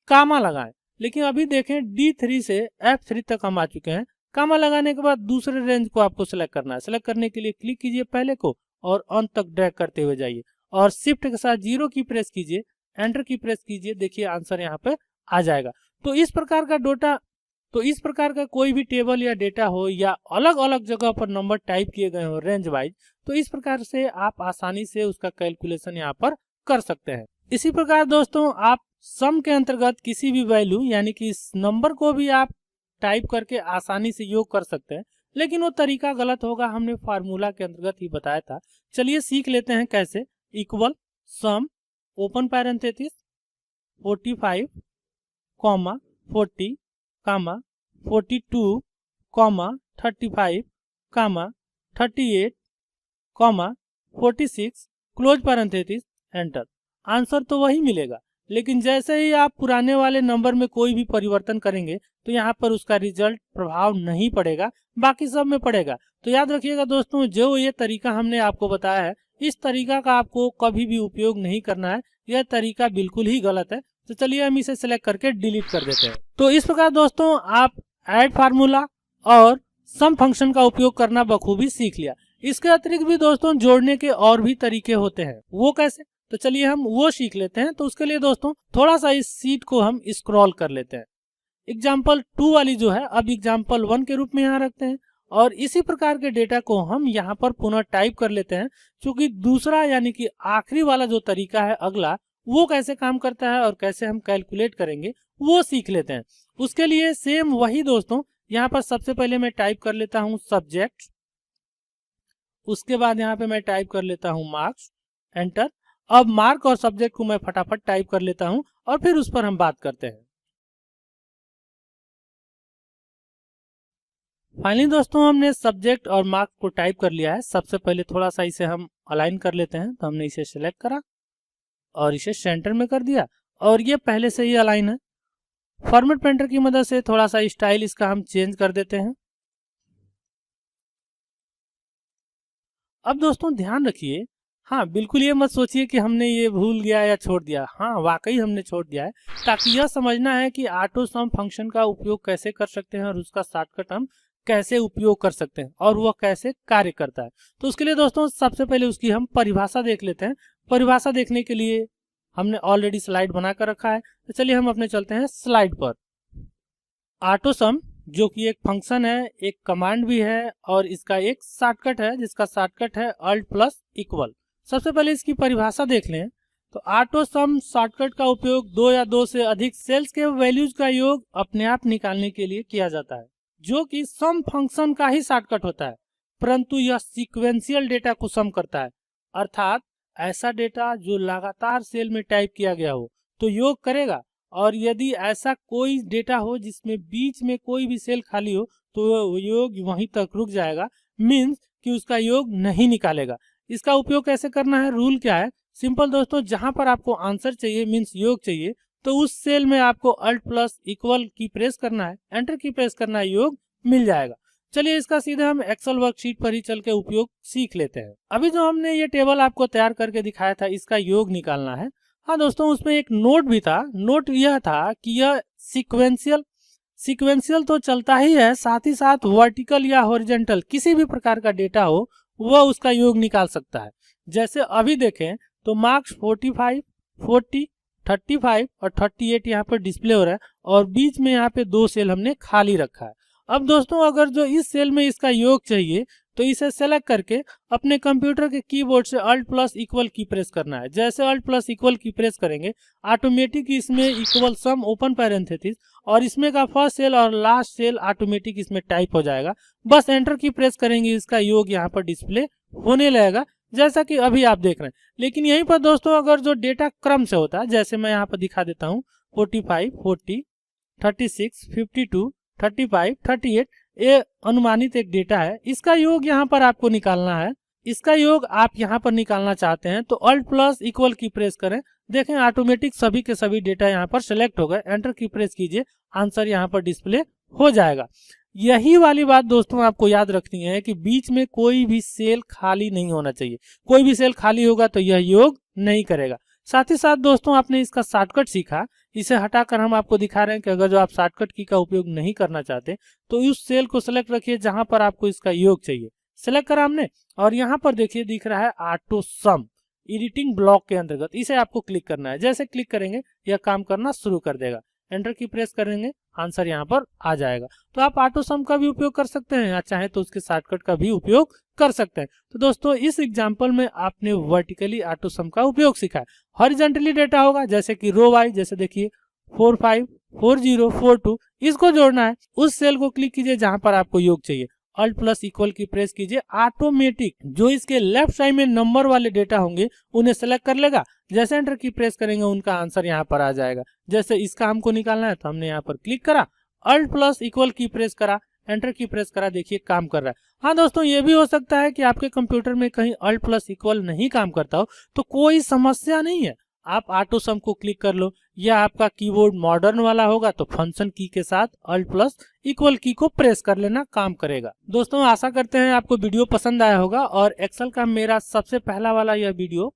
कामा लगाएं। लेकिन अभी देखें D3 से F3 तक हम आ चुके हैं। कामा लगाने के बाद दूसरे रेंज को आपको सेलेक्ट करना है। सेलेक्ट करने के लिए क्लिक कीजिए पहले को और अंत तक ड्रैग करते हुए जाइए और शिफ्ट के साथ 0 की प्रेस कीजिए, एंटर की प्रेस कीजिए। देखिए आंसर यहाँ पे आ जाएगा। तो इस प्रकार का कोई भी टेबल या डेटा हो या अलग अलग जगह पर नंबर टाइप किए गए हो रेंज वाइज, तो इस प्रकार से आप आसानी से उसका कैलकुलेशन यहाँ पर कर सकते हैं। इसी प्रकार दोस्तों आप सम के अंतर्गत किसी भी वैल्यू यानी कि इस नंबर को भी आप टाइप करके आसानी से योग कर सकते हैं, लेकिन वो तरीका गलत होगा, हमने फार्मूला के अंतर्गत ही बताया था। चलिए सीख लेते हैं कैसे। Equal sum open parenthesis 45 comma 40 कामा 42 कॉमा 35 कामा 38 comma 46 close parenthesis enter. Answer तो वही मिलेगा, लेकिन जैसे ही आप पुराने वाले नंबर में कोई भी परिवर्तन करेंगे तो यहाँ पर उसका रिजल्ट प्रभाव नहीं पड़ेगा, बाकी सब में पड़ेगा। तो याद रखिएगा दोस्तों, जो ये तरीका हमने आपको बताया है, इस तरीका का आपको कभी भी उपयोग नहीं करना है। यह तरीका बिल्कुल ही गलत है। तो चलिए हम इसे सिलेक्ट करके डिलीट कर देते हैं। तो इस प्रकार दोस्तों आप ऐड फार्मूला और सम फंक्शन का उपयोग करना बखूबी सीख लिया। इसके अतिरिक्त भी दोस्तों जोड़ने के और भी तरीके होते हैं, वो कैसे, तो चलिए हम वो सीख लेते हैं। तो उसके लिए दोस्तों थोड़ा सा इस सीट को हम स्क्रॉल कर लेते हैं। एग्जाम्पल 2 वाली जो है अब एग्जाम्पल 1 के रूप में यहाँ रखते हैं और इसी प्रकार के डेटा को हम यहाँ पर पुनः टाइप कर लेते हैं। क्योंकि दूसरा यानी कि आखिरी वाला जो तरीका है अगला, वो कैसे काम करता है और कैसे हम कैलकुलेट करेंगे वो सीख लेते हैं। उसके लिए सेम वही दोस्तों, यहाँ पर सबसे पहले मैं टाइप कर लेता हूँ सब्जेक्ट, उसके बाद यहाँ पे मैं टाइप कर लेता हूँ मार्क्स, एंटर। अब मार्क और सब्जेक्ट को मैं फटाफट टाइप कर लेता हूँ और फिर उस पर हम बात करते हैं। फाइनली दोस्तों हमने सब्जेक्ट और मार्क्स को टाइप कर लिया है। सबसे पहले थोड़ा सा इसे हम अलाइन कर लेते हैं। तो हमने इसे सिलेक्ट करा और इसे सेंटर में कर दिया और ये पहले से ही अलाइन है। फॉर्मेट पेंटर की मदद से थोड़ा सा स्टाइल इसका हम चेंज कर देते हैं। अब दोस्तों ध्यान रखिए, हाँ बिल्कुल ये मत सोचिए कि हमने ये भूल गया या छोड़ दिया। हाँ वाकई हमने छोड़ दिया है, ताकि यह समझना है कि ऑटो सम फंक्शन का उपयोग कैसे कर सकते हैं और उसका शॉर्टकट हम कैसे उपयोग कर सकते हैं और वह कैसे कार्य करता है। तो उसके लिए दोस्तों सबसे पहले उसकी हम परिभाषा देख लेते हैं। परिभाषा देखने के लिए हमने ऑलरेडी स्लाइड बना कर रखा है, तो चलिए हम अपने चलते हैं स्लाइड पर। ऑटो सम जो कि एक फंक्शन है, एक कमांड भी है और इसका एक शॉर्टकट है जिसका शॉर्टकट है अल्ट प्लस इक्वल। सबसे पहले इसकी परिभाषा देख लें। तो ऑटो सम शॉर्टकट का उपयोग 2 या 2 से अधिक सेल्स के वैल्यूज का योग अपने आप निकालने के लिए किया जाता है, जो कि सम फंक्शन का ही शॉर्टकट होता है, परंतु यह सीक्वेंशियल डेटा को सम करता है। अर्थात ऐसा डेटा जो लगातार सेल में टाइप किया गया हो तो योग करेगा, और यदि ऐसा कोई डेटा हो जिसमें बीच में कोई भी सेल खाली हो तो योग वहीं तक रुक जाएगा, मीन्स कि उसका योग नहीं निकालेगा। इसका उपयोग कैसे करना है, रूल क्या है, सिंपल दोस्तों, जहां पर आपको आंसर चाहिए मीन्स योग चाहिए तो उस सेल में आपको अल्ट प्लस इक्वल की प्रेस करना है, एंटर की प्रेस करना है, योग मिल जाएगा। चलिए इसका सीधे हम एक्सेल वर्कशीट पर ही चल के उपयोग सीख लेते हैं। अभी जो हमने ये टेबल आपको तैयार करके दिखाया था, इसका योग निकालना है। हाँ दोस्तों, उसमें एक नोट भी था। नोट यह था कि यह सीक्वेंशियल तो चलता ही है, साथ ही साथ वर्टिकल या हॉरिजॉन्टल किसी भी प्रकार का डेटा हो वह उसका योग निकाल सकता है। जैसे अभी देखें तो मार्क्स 45, 40, 35 और 38 यहाँ पर डिस्प्ले हो रहा है और बीच में यहाँ पे 2 सेल हमने खाली रखा है। अब दोस्तों अगर जो इस सेल में इसका योग चाहिए तो इसे सेलेक्ट करके अपने कंप्यूटर के कीबोर्ड से अल्ट प्लस इक्वल की प्रेस करना है। जैसे अल्ट प्लस इक्वल की प्रेस करेंगे ऑटोमेटिक इसमें इक्वल सम ओपन पैरेंथेसिस और इसमें का फर्स्ट सेल और लास्ट सेल ऑटोमेटिक इसमें टाइप हो जाएगा। बस एंटर की प्रेस करेंगे, इसका योग यहाँ पर डिस्प्ले होने लगेगा जैसा कि अभी आप देख रहे हैं। लेकिन यहीं पर दोस्तों अगर जो डेटा क्रम से होता है, जैसे मैं यहाँ पर दिखा देता हूँ 45, 40, 36, 52, 35, 38, ये अनुमानित एक डेटा है। इसका योग यहाँ पर आपको निकालना है। इसका योग आप यहाँ पर निकालना चाहते हैं तो अल्ट प्लस इक्वल की प्रेस करें। देखें ऑटोमेटिक सभी के सभी डेटा यहाँ पर सिलेक्ट हो गए। एंटर की प्रेस कीजिए, आंसर यहाँ पर डिस्प्ले हो जाएगा। यही वाली बात दोस्तों आपको याद रखनी है कि बीच में कोई भी सेल खाली नहीं होना चाहिए। कोई भी सेल खाली होगा तो यह योग नहीं करेगा। साथ ही साथ दोस्तों आपने इसका शॉर्टकट सीखा, इसे हटाकर हम आपको दिखा रहे हैं कि अगर जो आप शॉर्टकट की का उपयोग नहीं करना चाहते तो उस सेल को सिलेक्ट रखिए जहां पर आपको इसका योग चाहिए। सिलेक्ट करा हमने और यहाँ पर देखिए दिख रहा है ऑटो सम एडिटिंग ब्लॉक के अंतर्गत, इसे आपको क्लिक करना है। जैसे क्लिक करेंगे यह काम करना शुरू कर देगा। एंटर की प्रेस करेंगे, आंसर यहाँ पर आ जाएगा। तो आप ऑटो सम का भी उपयोग कर सकते हैं या चाहे तो उसके शॉर्टकट का भी उपयोग कर सकते हैं। तो दोस्तों इस एग्जांपल में आपने वर्टिकली ऑटो सम का उपयोग सीखा है। हॉरिजॉन्टली डेटा होगा जैसे कि रो वाइज, जैसे देखिए 454042 इसको जोड़ना है। उस सेल को क्लिक कीजिए जहां पर आपको योग चाहिए, अल्ट प्लस इक्वल की प्रेस कीजिए, ऑटोमेटिक जो इसके लेफ्ट साइड में नंबर वाले डेटा होंगे उन्हें सेलेक्ट कर लेगा। जैसे एंटर की प्रेस करेंगे उनका आंसर यहाँ पर आ जाएगा। जैसे इसका हमको निकालना है तो हमने यहाँ पर क्लिक करा, अल्ट प्लस इक्वल की प्रेस करा, एंटर की प्रेस करा, देखिए काम कर रहा है। हाँ दोस्तों ये भी हो सकता है कि आपके कंप्यूटर में कहीं अल्ट प्लस इक्वल नहीं काम करता हो, तो कोई समस्या नहीं है, आप ऑटो सम को क्लिक कर लो। या आपका कीबोर्ड मॉडर्न वाला होगा तो फंक्शन की के साथ अल्ट प्लस इक्वल की को प्रेस कर लेना, काम करेगा। दोस्तों आशा करते हैं आपको वीडियो पसंद आया होगा और एक्सेल का मेरा सबसे पहला वाला यह वीडियो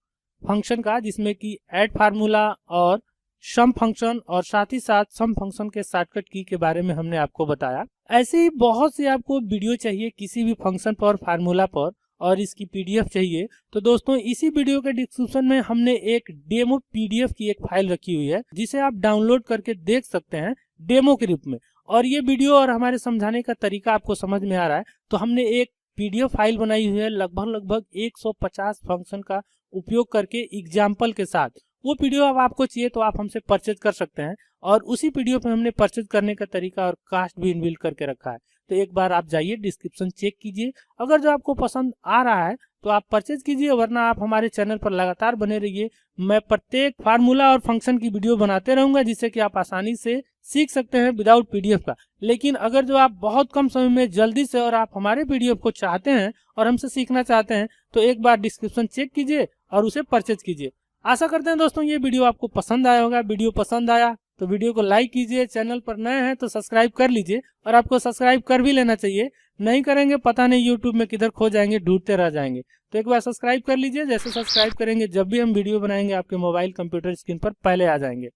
फंक्शन का, जिसमें कि ऐड फार्मूला और सम फंक्शन और साथ ही साथ सम फंक्शन के शॉर्टकट की के बारे में हमने आपको बताया। ऐसे ही बहुत से आपको वीडियो चाहिए किसी भी फंक्शन पर, फार्मूला पर, और इसकी पीडीएफ चाहिए तो दोस्तों इसी वीडियो के डिस्क्रिप्शन में हमने एक डेमो पीडीएफ की एक फाइल रखी हुई है जिसे आप डाउनलोड करके देख सकते हैं डेमो के रूप में। और ये वीडियो और हमारे समझाने का तरीका आपको समझ में आ रहा है तो हमने एक पीडीएफ फाइल बनाई हुई है लगभग 150 फंक्शन का उपयोग करके एग्जाम्पल के साथ। वो पीडीएफ अब आपको चाहिए तो आप हमसे परचेज कर सकते हैं और उसी पीडीएफ में हमने परचेज करने का तरीका और कास्ट भी इनबिल्ट करके रखा है। तो एक बार आप जाइए डिस्क्रिप्शन चेक कीजिए, अगर जो आपको पसंद आ रहा है तो आप परचेज कीजिए, वरना आप हमारे चैनल पर लगातार बने रहिए। मैं प्रत्येक फार्मूला और फंक्शन की वीडियो बनाते रहूंगा जिससे कि आप आसानी से सीख सकते हैं विदाउट पीडीएफ का। लेकिन अगर जो आप बहुत कम समय में जल्दी से और आप हमारे पीडीएफ को चाहते हैं और हमसे सीखना चाहते हैं तो एक बार डिस्क्रिप्शन चेक कीजिए और उसे परचेज कीजिए। आशा करते हैं दोस्तों ये वीडियो आपको पसंद आया होगा। वीडियो पसंद आया तो वीडियो को लाइक कीजिए, चैनल पर नए हैं तो सब्सक्राइब कर लीजिए, और आपको सब्सक्राइब कर भी लेना चाहिए, नहीं करेंगे पता नहीं यूट्यूब में किधर खो जाएंगे, ढूंढते रह जाएंगे। तो एक बार सब्सक्राइब कर लीजिए, जैसे सब्सक्राइब करेंगे जब भी हम वीडियो बनाएंगे आपके मोबाइल कंप्यूटर स्क्रीन पर पहले आ जाएंगे।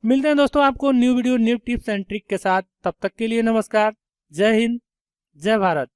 मिलते हैं दोस्तों आपको new video new tips and trick के साथ, तब तक के लिए नमस्कार, जय हिंद, जय भारत।